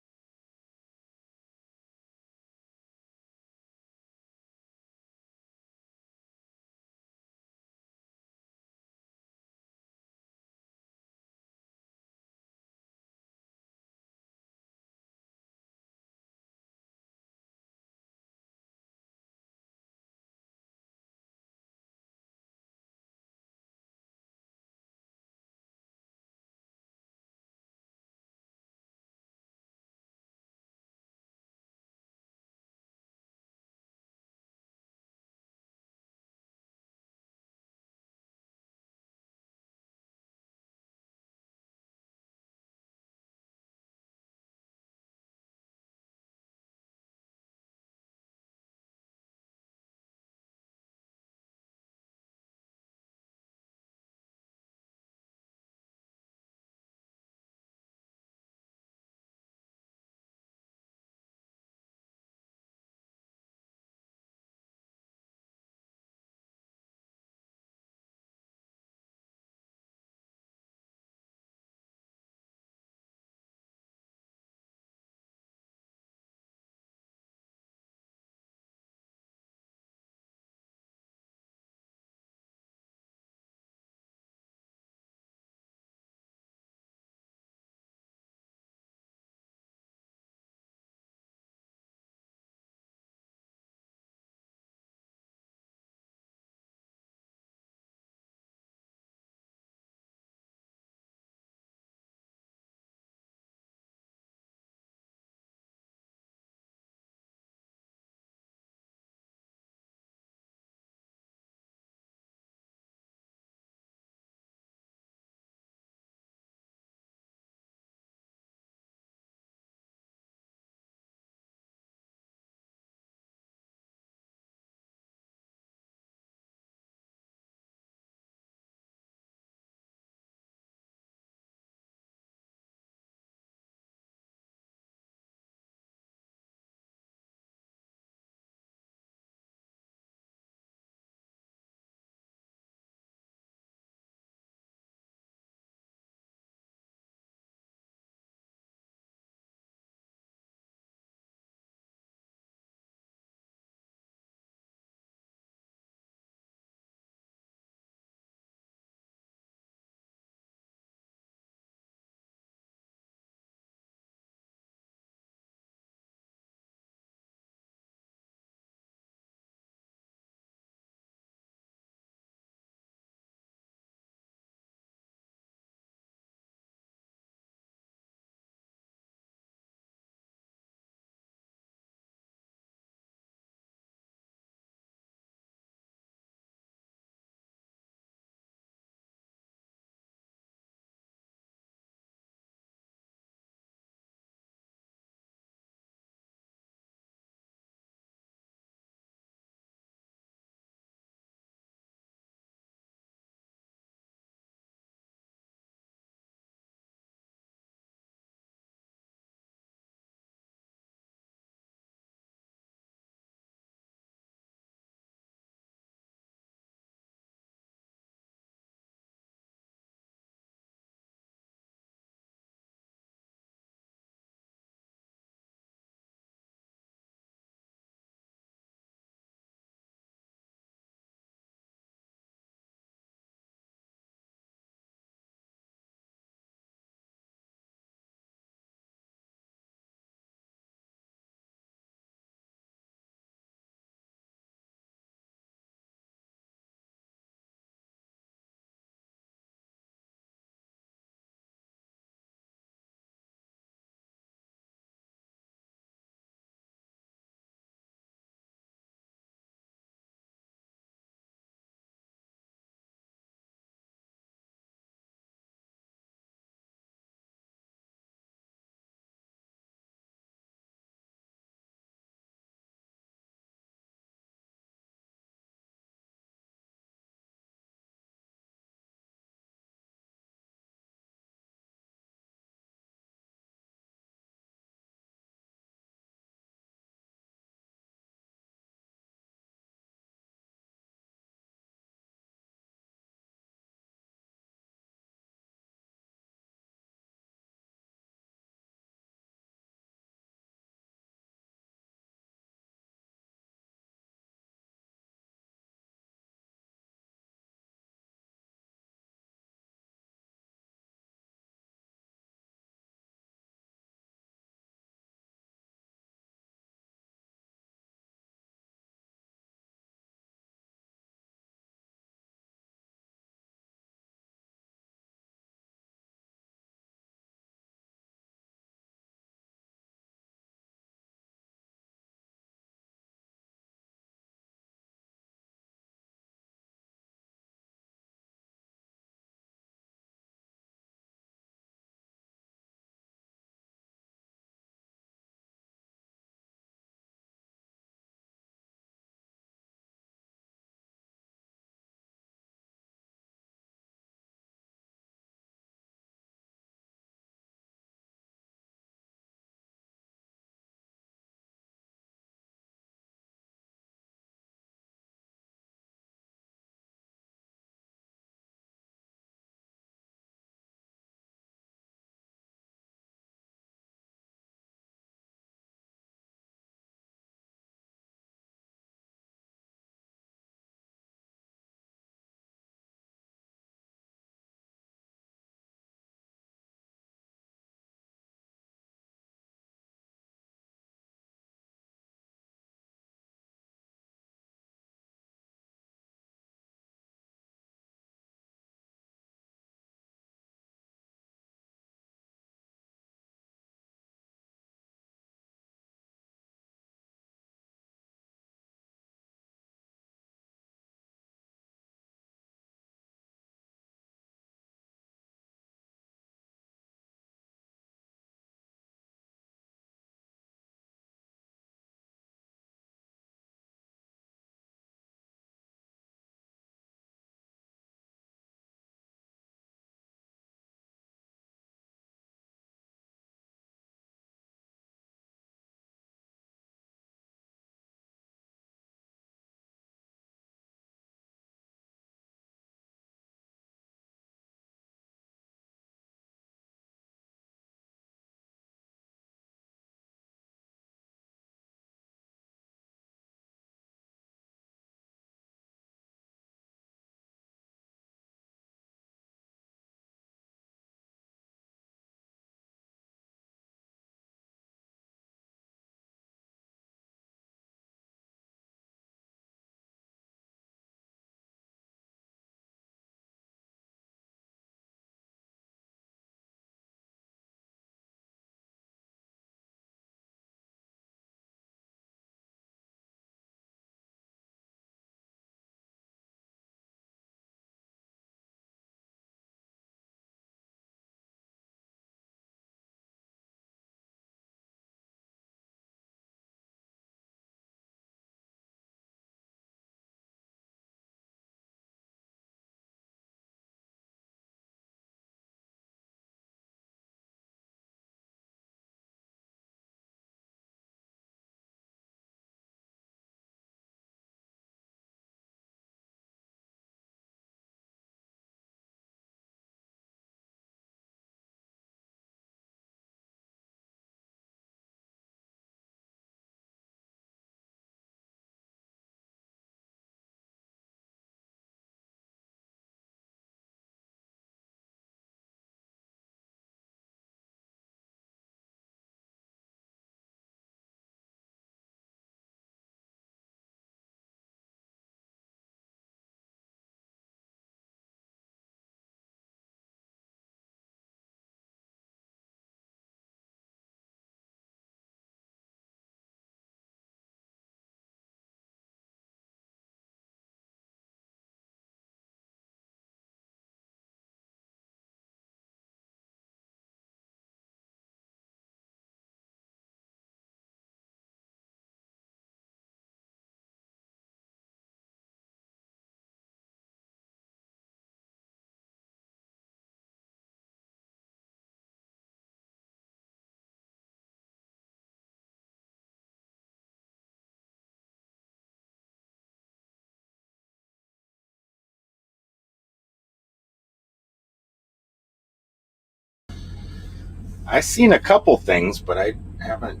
A: I've seen a couple things, but I haven't.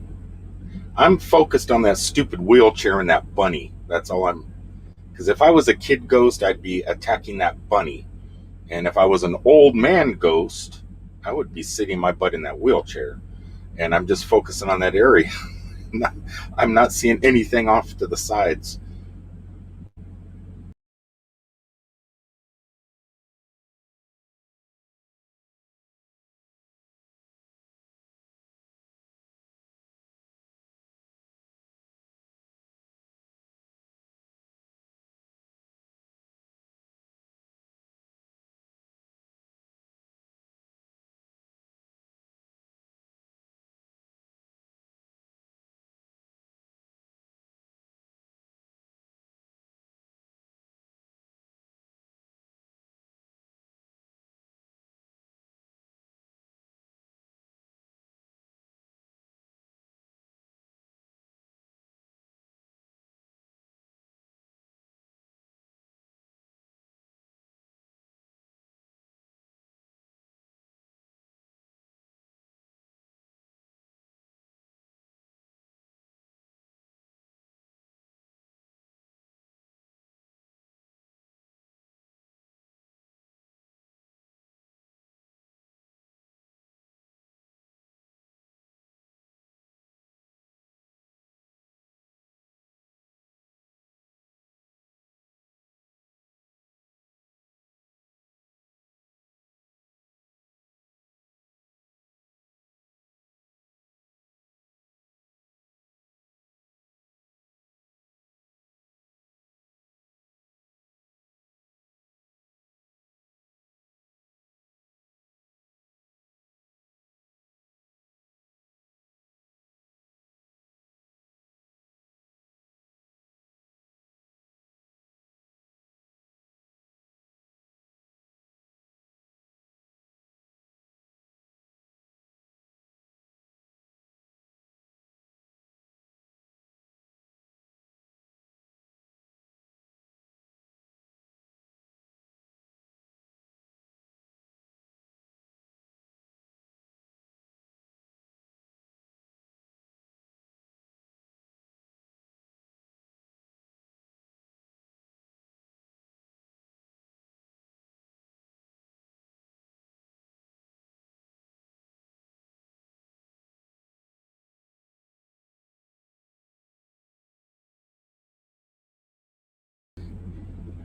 A: I'm focused on that stupid wheelchair and that bunny. That's all I'm. Because if I was a kid ghost, I'd be attacking that bunny. And if I was an old man ghost, I would be sitting my butt in that wheelchair. And I'm just focusing on that area. I'm not seeing anything off to the sides.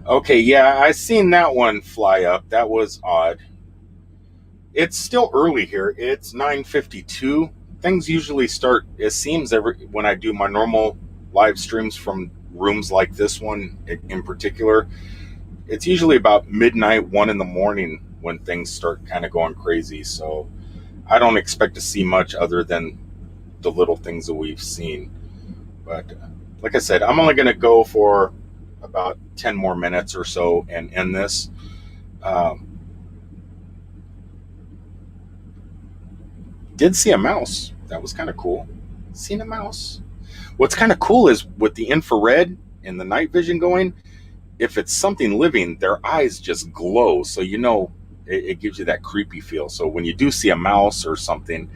A: Okay, yeah, I seen that one fly up. That was odd. It's still early here. It's 9:52. Things usually start, it seems, every when I do my normal live streams from rooms like this one in particular. It's usually about midnight, 1 in the morning when things start kind of going crazy. So I don't expect to see much other than the little things that we've seen. But like I said, I'm only going to go for about 10 more minutes or so and end this. Um, did see a mouse. That was kind of cool. Seen a mouse. What's kind of cool is with the infrared and the night vision going, if it's something living, their eyes just glow. So, it gives you that creepy feel. So when you do see a mouse or something,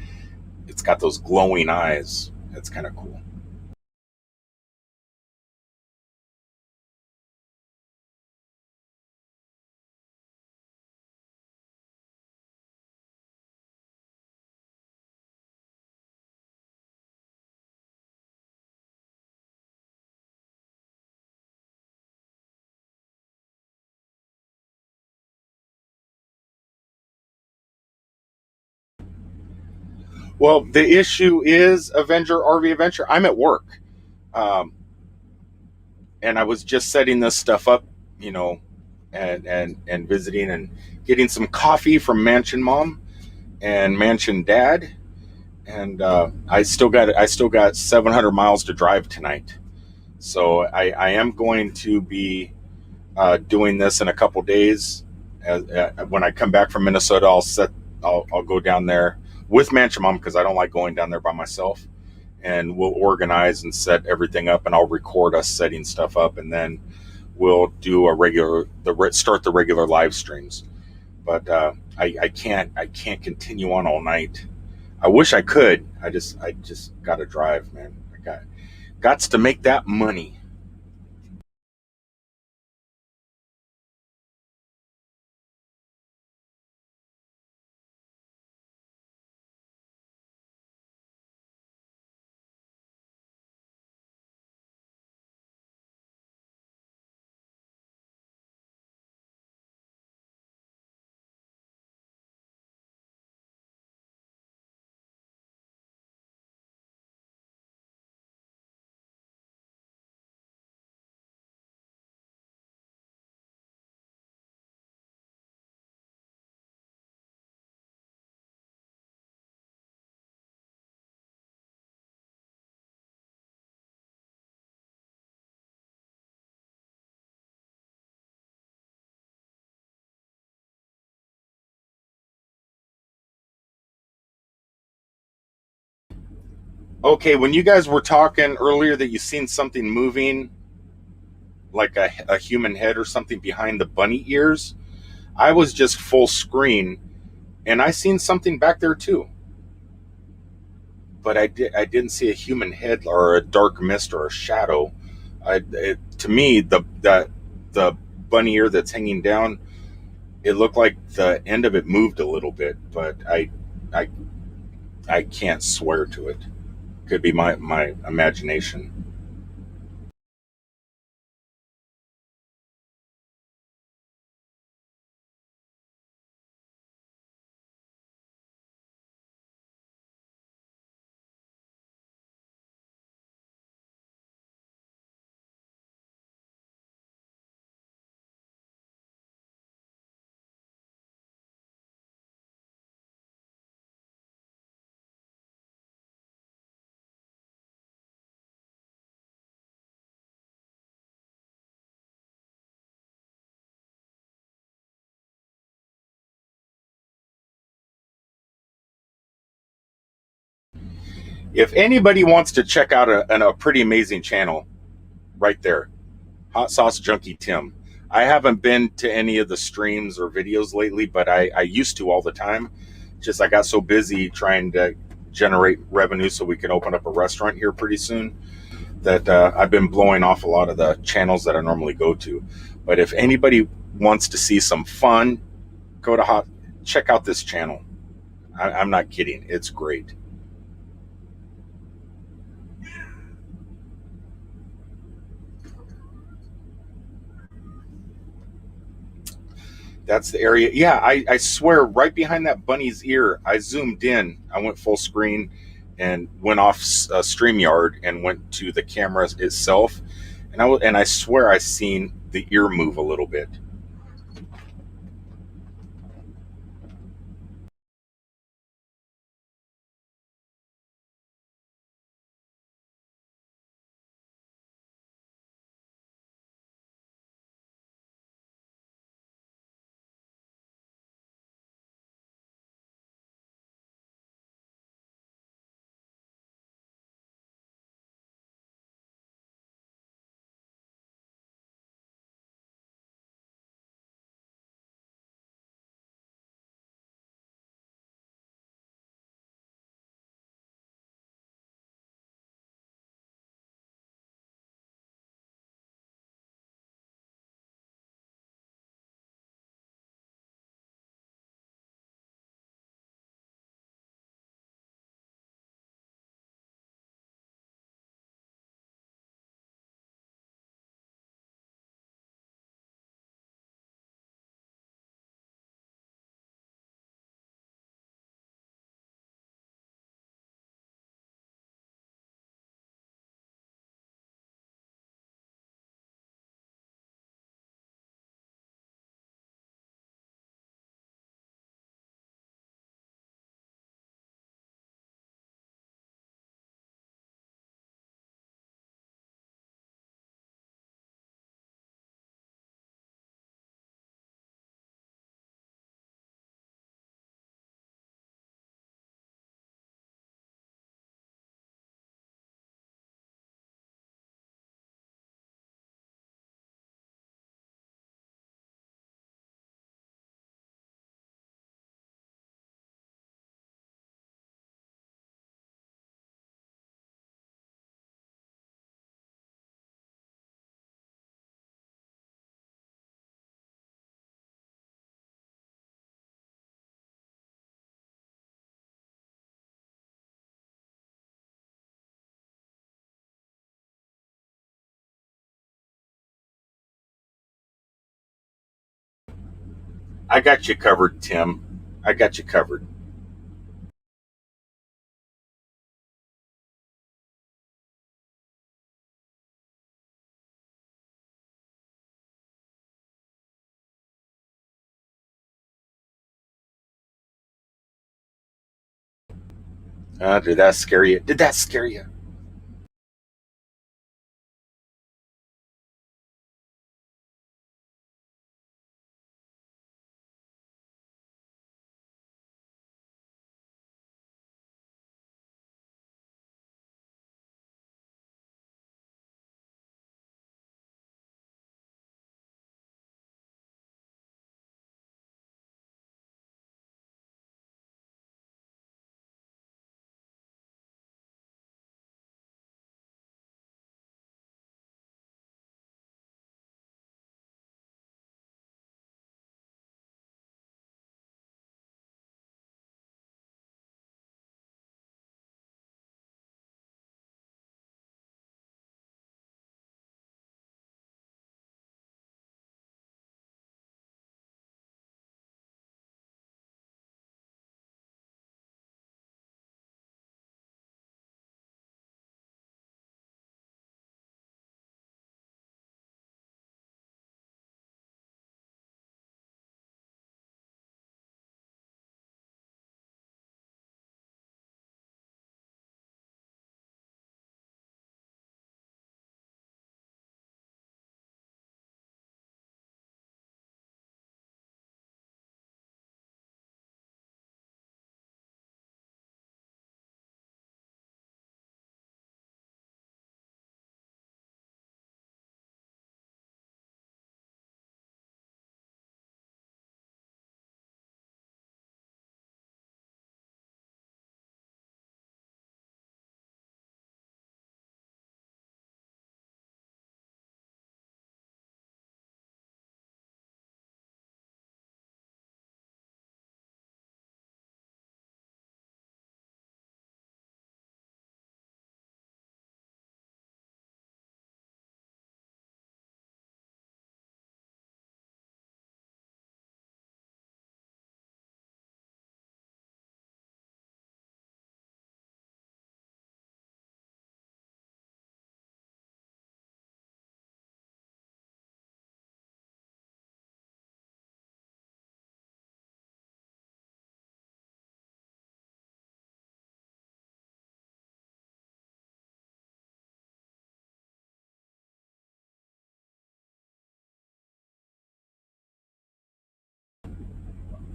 A: it's got those glowing eyes. That's kind of cool. Well, the issue is Avenger RV Adventure. I'm at work. Um, and I was just setting this stuff up, you know, and visiting and getting some coffee from Mansion Mom and Mansion Dad, and I still got 700 miles to drive tonight, so I am going to be doing this in a couple days. When I come back from Minnesota, I'll go down there with Mansion Mom because I don't like going down there by myself, and we'll organize and set everything up, and I'll record us setting stuff up, and then we'll do start the regular live streams. But I can't continue on all night. I wish I could. I just got to drive, man. Gots to make that money. Okay, when you guys were talking earlier that you seen something moving, like a human head or something behind the bunny ears, I was just full screen and I seen something back there too. But I didn't see a human head or a dark mist or a shadow. To me, the bunny ear that's hanging down, it looked like the end of it moved a little bit, but I I can't swear to it. Could be my imagination. If anybody wants to check out a pretty amazing channel, right there, Hot Sauce Junkie Tim. I haven't been to any of the streams or videos lately, but I used to all the time. Just I got so busy trying to generate revenue so we can open up a restaurant here pretty soon that I've been blowing off a lot of the channels that I normally go to. But if anybody wants to see some fun, go to check out this channel. I'm not kidding; it's great. That's the area. Yeah, I swear, right behind that bunny's ear, I zoomed in. I went full screen and went off StreamYard and went to the camera itself, and I swear I seen the ear move a little bit. I got you covered, Tim. I got you covered. Did that scare you? Did that scare you?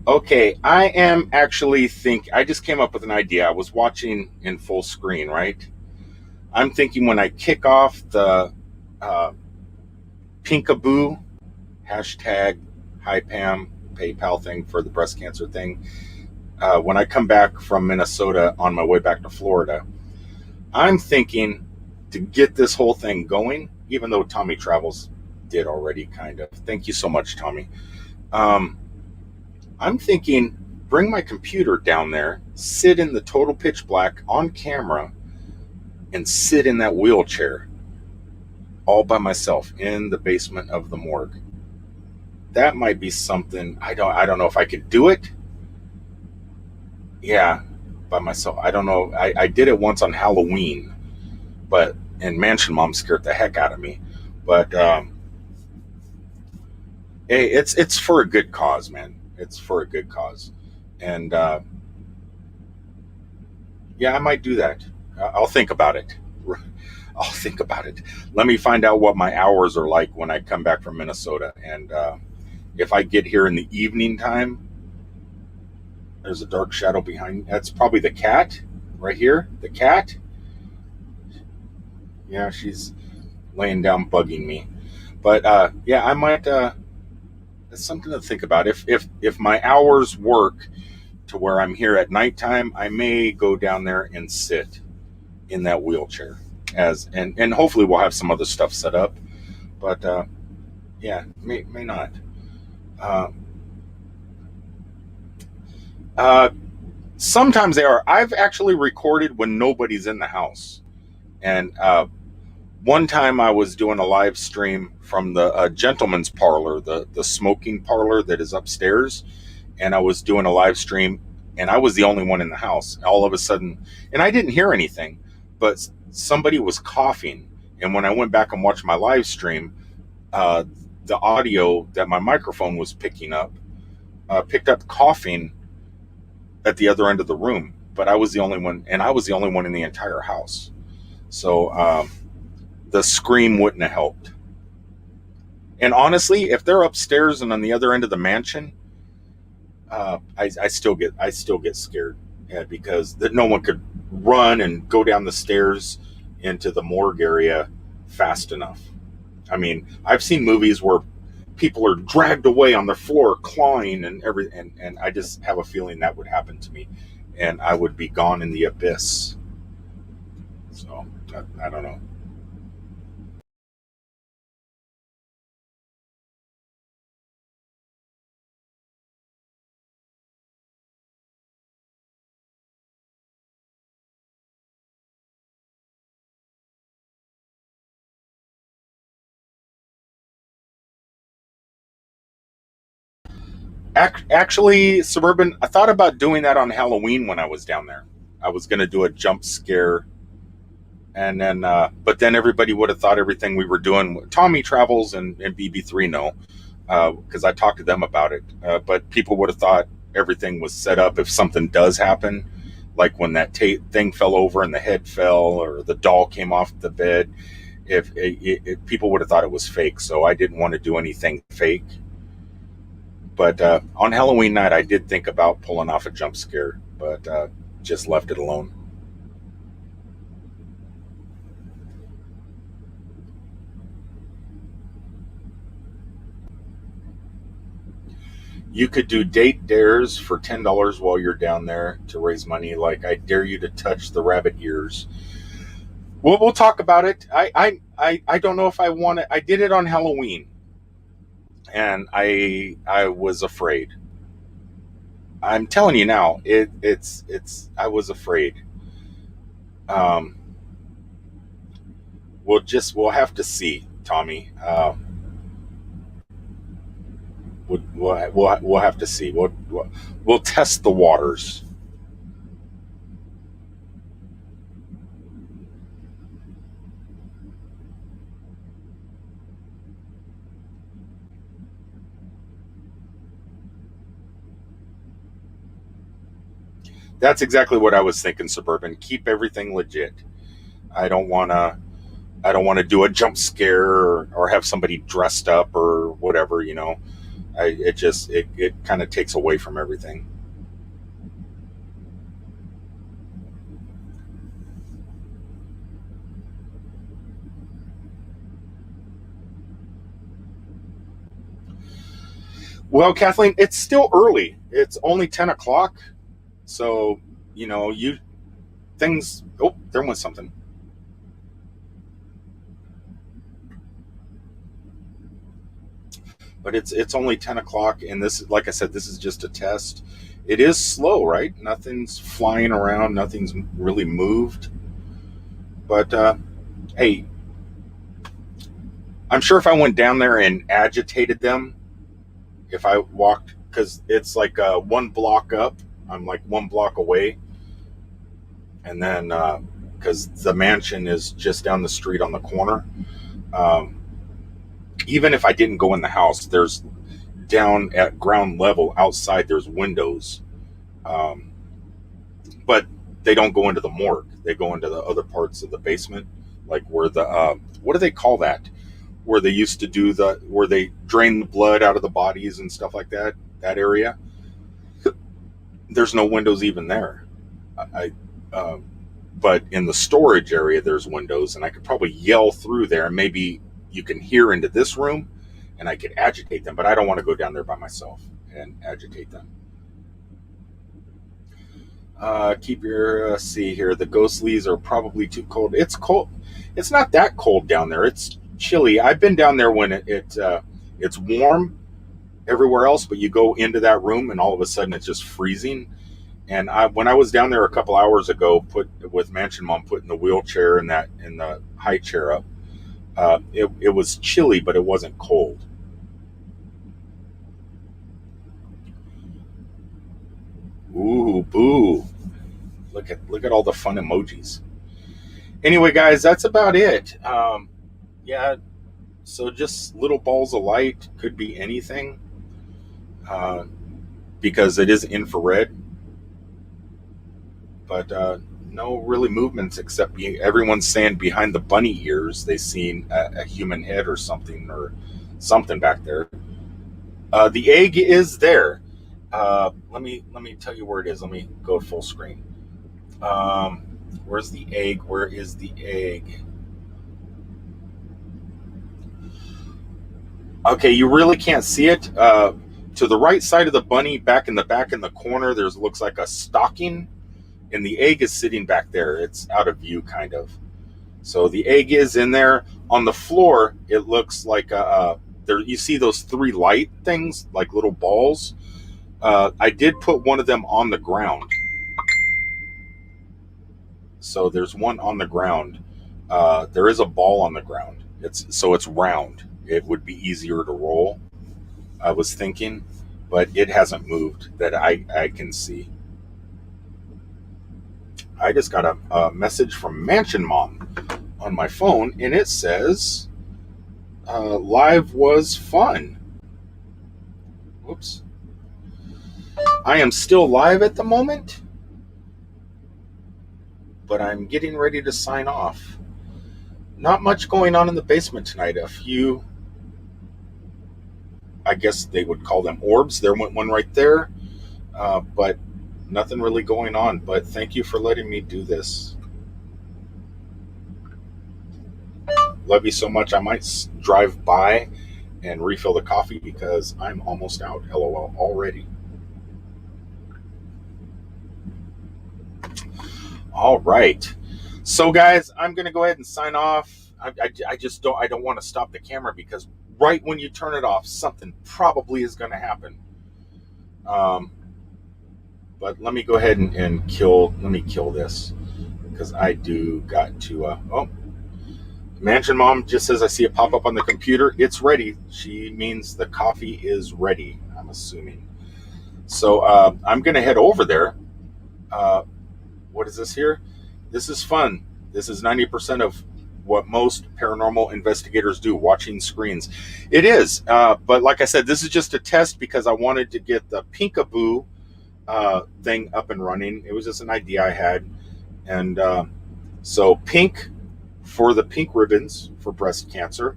A: Okay, I am actually think. I just came up with an idea. I was watching in full screen, right? I'm thinking when I kick off the uh, Pinkaboo hashtag Hi Pam PayPal thing for the breast cancer thing. When I come back from Minnesota on my way back to Florida, I'm thinking to get this whole thing going, even though Tommy Travels did already kind of. Thank you so much, Tommy. Um, I'm thinking bring my computer down there, sit in the total pitch black on camera, and sit in that wheelchair all by myself in the basement of the morgue. That might be something. I don't know if I could do it. Yeah, by myself. I don't know. I did it once on Halloween, but and Mansion Mom scared the heck out of me. But hey, it's for a good cause, man. It's for a good cause, and yeah, I might do that. I'll think about it. I'll think about it. Let me find out what my hours are like when I come back from Minnesota, and if I get here in the evening time, there's a dark shadow behind. That's probably the cat right here. The cat. Yeah, she's laying down bugging me. But yeah, I might. That's something to think about. If my hours work to where I'm here at nighttime, I may go down there and sit in that wheelchair as and hopefully we'll have some other stuff set up. But yeah, may not. Uh, uh, Sometimes they are. I've actually recorded when nobody's in the house, and One time I was doing a live stream from the gentleman's parlor, the smoking parlor that is upstairs, and I was doing a live stream, and I was the only one in the house. All of a sudden, and I didn't hear anything, but somebody was coughing. And when I went back and watched my live stream, uh, the audio that my microphone was picking up picked up coughing at the other end of the room. But I was the only one, and I was the only one in the entire house. So the scream wouldn't have helped. And honestly, if they're upstairs and on the other end of the mansion, I still get scared, because no one could run and go down the stairs into the morgue area fast enough. I mean, I've seen movies where people are dragged away on the floor, clawing and everything, and I just have a feeling that would happen to me, and I would be gone in the abyss. So I don't know. Actually, Suburban, I thought about doing that on Halloween when I was down there. I was going to do a jump scare, and then, but then everybody would have thought everything we were doing. Tommy Travels and BB3 know, because I talked to them about it. But people would have thought everything was set up if something does happen, like when that thing fell over and the head fell, or the doll came off the bed. If people would have thought it was fake, so I didn't want to do anything fake. But on Halloween night, I did think about pulling off a jump scare, but just left it alone. You could do date dares for $10 while you're down there to raise money. Like, I dare you to touch the rabbit ears. We'll talk about it. I don't know if I want it. I did it on Halloween, and I was afraid. I'm telling you now, it's I was afraid. Um, we'll have to see, Tommy. We'll have to see. We'll test the waters. That's exactly what I was thinking, Suburban. Keep everything legit. I don't want to. I don't want to do a jump scare, or have somebody dressed up or whatever. It kind of takes away from everything. Well, Kathleen, it's still early. It's only 10 o'clock, so you things. Oh, there went something. But it's only 10 o'clock, and this, like I said, this is just a test. It is slow, right? Nothing's flying around. Nothing's really moved. But hey, I'm sure if I went down there and agitated them, if I walked, because it's like 1 block up, I'm like 1 block away, and then because the mansion is just down the street on the corner. Um, Even if I didn't go in the house, there's down at ground level outside. There's windows, um, but they don't go into the morgue. They go into the other parts of the basement, like where the what do they call that? Where they used to do where they drain the blood out of the bodies and stuff like that. That area, there's no windows even there. I But in the storage area, there's windows, and I could probably yell through there, and maybe you can hear into this room, and I could agitate them. But I don't want to go down there by myself and agitate them. Keep your see here. The ghostlies are probably too cold. It's cold. It's not that cold down there. It's chilly. I've been down there when it's warm everywhere else, but you go into that room and all of a sudden it's just freezing. And when I was down there a couple hours ago, put with Mansion Mom, putting the wheelchair and that in the high chair up. It was chilly, but it wasn't cold. Ooh, boo. Look at all the fun emojis. Anyway, guys, that's about it. Yeah, so just little balls of light, could be anything, uh, because it is infrared, but no really movements except everyone's saying behind the bunny ears they seen a human head or something back there. The egg is there. Let me tell you where it is. Let me go full screen. Um, where's the egg? Where is the egg? Okay, you really can't see it. To the right side of the bunny, back in the back in the corner, there's looks like a stocking, and the egg is sitting back there. It's out of view, kind of. So the egg is in there. On the floor, it looks like there. You see those three light things, like little balls. I did put one of them on the ground. So there's one on the ground. There is a ball on the ground. It's round. It would be easier to roll, I was thinking, but it hasn't moved that I can see. I just got a message from Mansion Mom on my phone, and it says, live was fun. Whoops. I am still live at the moment, but I'm getting ready to sign off. Not much going on in the basement tonight. A few, I guess they would call them orbs. There went one right there, but nothing really going on. But thank you for letting me do this. Love you so much. I might drive by and refill the coffee because I'm almost out. LOL already. All right. So, guys, I'm going to go ahead and sign off. I just don't want to stop the camera because right when you turn it off, something probably is going to happen. But let me go ahead and kill this because I do got to. Mansion Mom just says I see it pop up on the computer. It's ready. She means the coffee is ready, I'm assuming. So I'm going to head over there. What is this here? This is fun. This is 90% of what most paranormal investigators do, watching screens. It is. But like I said, this is just a test because I wanted to get the Pinkaboo thing up and running. It was just an idea I had. And so pink for the pink ribbons for breast cancer,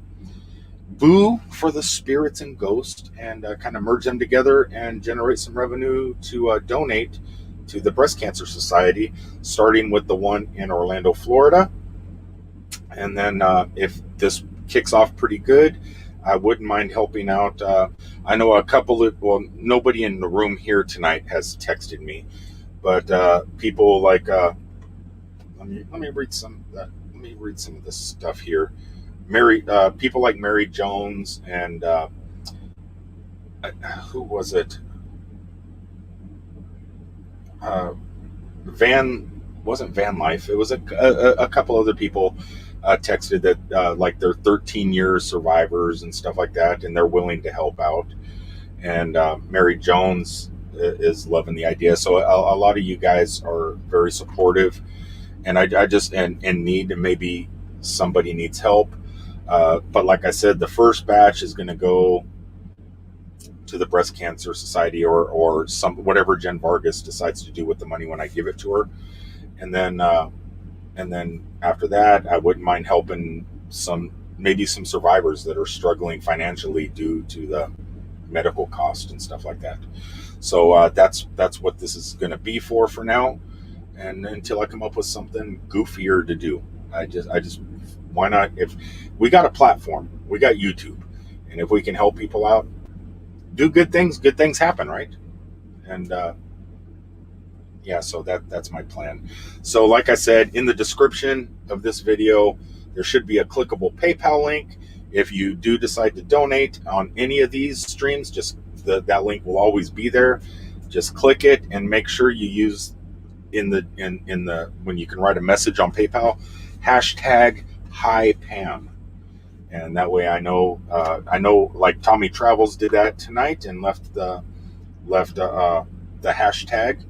A: boo for the spirits and ghosts, and kind of merge them together and generate some revenue to donate to the Breast Cancer Society, starting with the one in Orlando, Florida. And then if this kicks off pretty good, I wouldn't mind helping out. I know a couple of, well, nobody in the room here tonight has texted me, but people like, let me read some of that. Let me read some of this stuff here. People like Mary Jones and who was it? Wasn't Van Life. It was a couple other people texted that like they're 13-year survivors and stuff like that, and they're willing to help out. And Mary Jones is loving the idea. So a lot of you guys are very supportive, and I just and need, and maybe somebody needs help. But like I said, the first batch is going to go to the Breast Cancer Society or some whatever Jen Vargas decides to do with the money when I give it to her, and then after that, I wouldn't mind helping maybe some survivors that are struggling financially due to the medical cost and stuff like that. So that's what this is going to be for now, and until I come up with something goofier to do. I just why not? If we got a platform, we got YouTube, and if we can help people out, do good things happen, right? And yeah, so that's my plan. So like I said, in the description of this video, there should be a clickable PayPal link. If you do decide to donate on any of these streams, just that link will always be there. Just click it and make sure you use in the when you can write a message on PayPal, hashtag Hi Pam. and that way I know like Tommy Travels did that tonight and left the hashtag,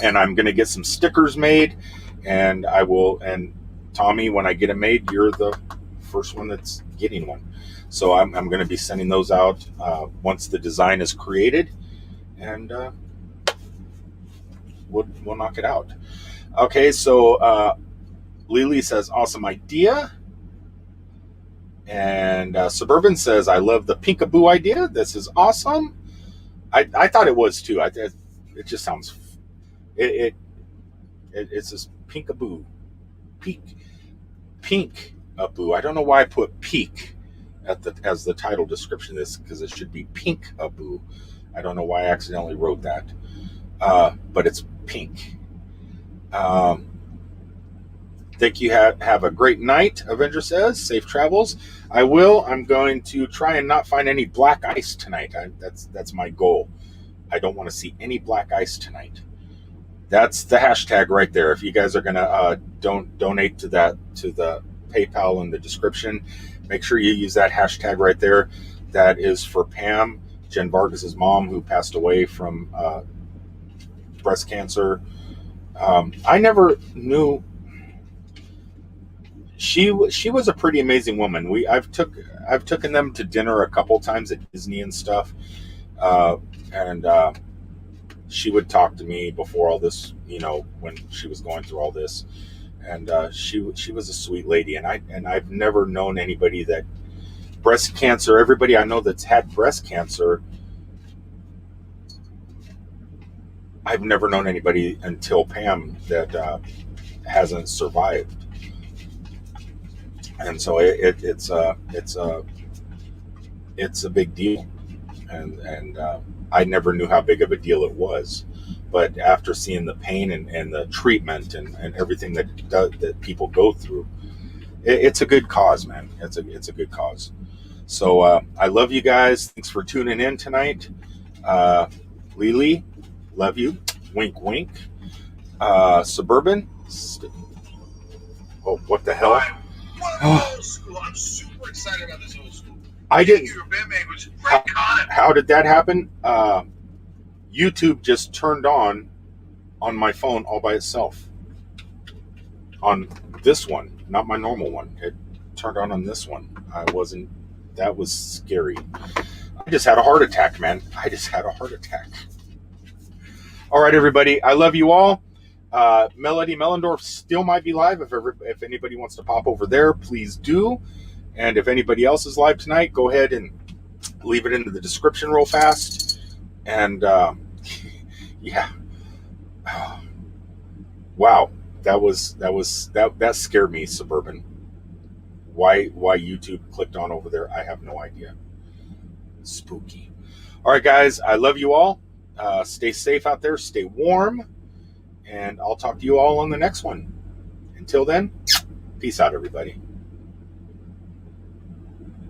A: and I'm gonna get some stickers made, and I will. And Tommy, when I get it made, you're the first one that's getting one. So I'm going to be sending those out once the design is created, and we'll knock it out. Okay, so Lily says, awesome idea. And Suburban says, I love the peekaboo idea. This is awesome. I thought it was too. It just sounds, it's this peekaboo. Pink-aboo. I don't know why I put peak as the title description of this, because it should be pink-aboo. I don't know why I accidentally wrote that. But it's pink. Think you have a great night, Avenger says. Safe travels. I will. I'm going to try and not find any black ice tonight. That's my goal. I don't want to see any black ice tonight. That's the hashtag right there. If you guys are gonna donate to the PayPal in the description, make sure you use that hashtag right there. That is for Pam, Jen Vargas's mom, who passed away from breast cancer. I never knew. She was a pretty amazing woman. I've taken them to dinner a couple times at Disney and stuff, and she would talk to me before all this, when she was going through all this, and she was a sweet lady. And I've never known anybody that breast cancer. Everybody I know that's had breast cancer, I've never known anybody until Pam that hasn't survived. And so it's a big deal, and I never knew how big of a deal it was, but after seeing the pain and the treatment and everything that people go through, it's a good cause, man. It's a good cause. So I love you guys. Thanks for tuning in tonight. Lily, love you. Wink, wink. Suburban. Oh, what the hell?
B: Old school. I'm super excited about this old school.
A: I didn't.
B: Your bandmate was Frank Connor.
A: How did that happen? YouTube just turned on my phone all by itself. On this one, not my normal one. It turned on this one. That was scary. I just had a heart attack, man. I just had a heart attack. All right, everybody. I love you all. Melody Mellendorf still might be live. If anybody wants to pop over there, please do. And if anybody else is live tonight, go ahead and leave it into the description real fast. And yeah, wow, that scared me, Suburban. Why YouTube clicked on over there? I have no idea. Spooky. All right, guys, I love you all. Stay safe out there. Stay warm. And I'll talk to you all on the next one. Until then, peace out, everybody.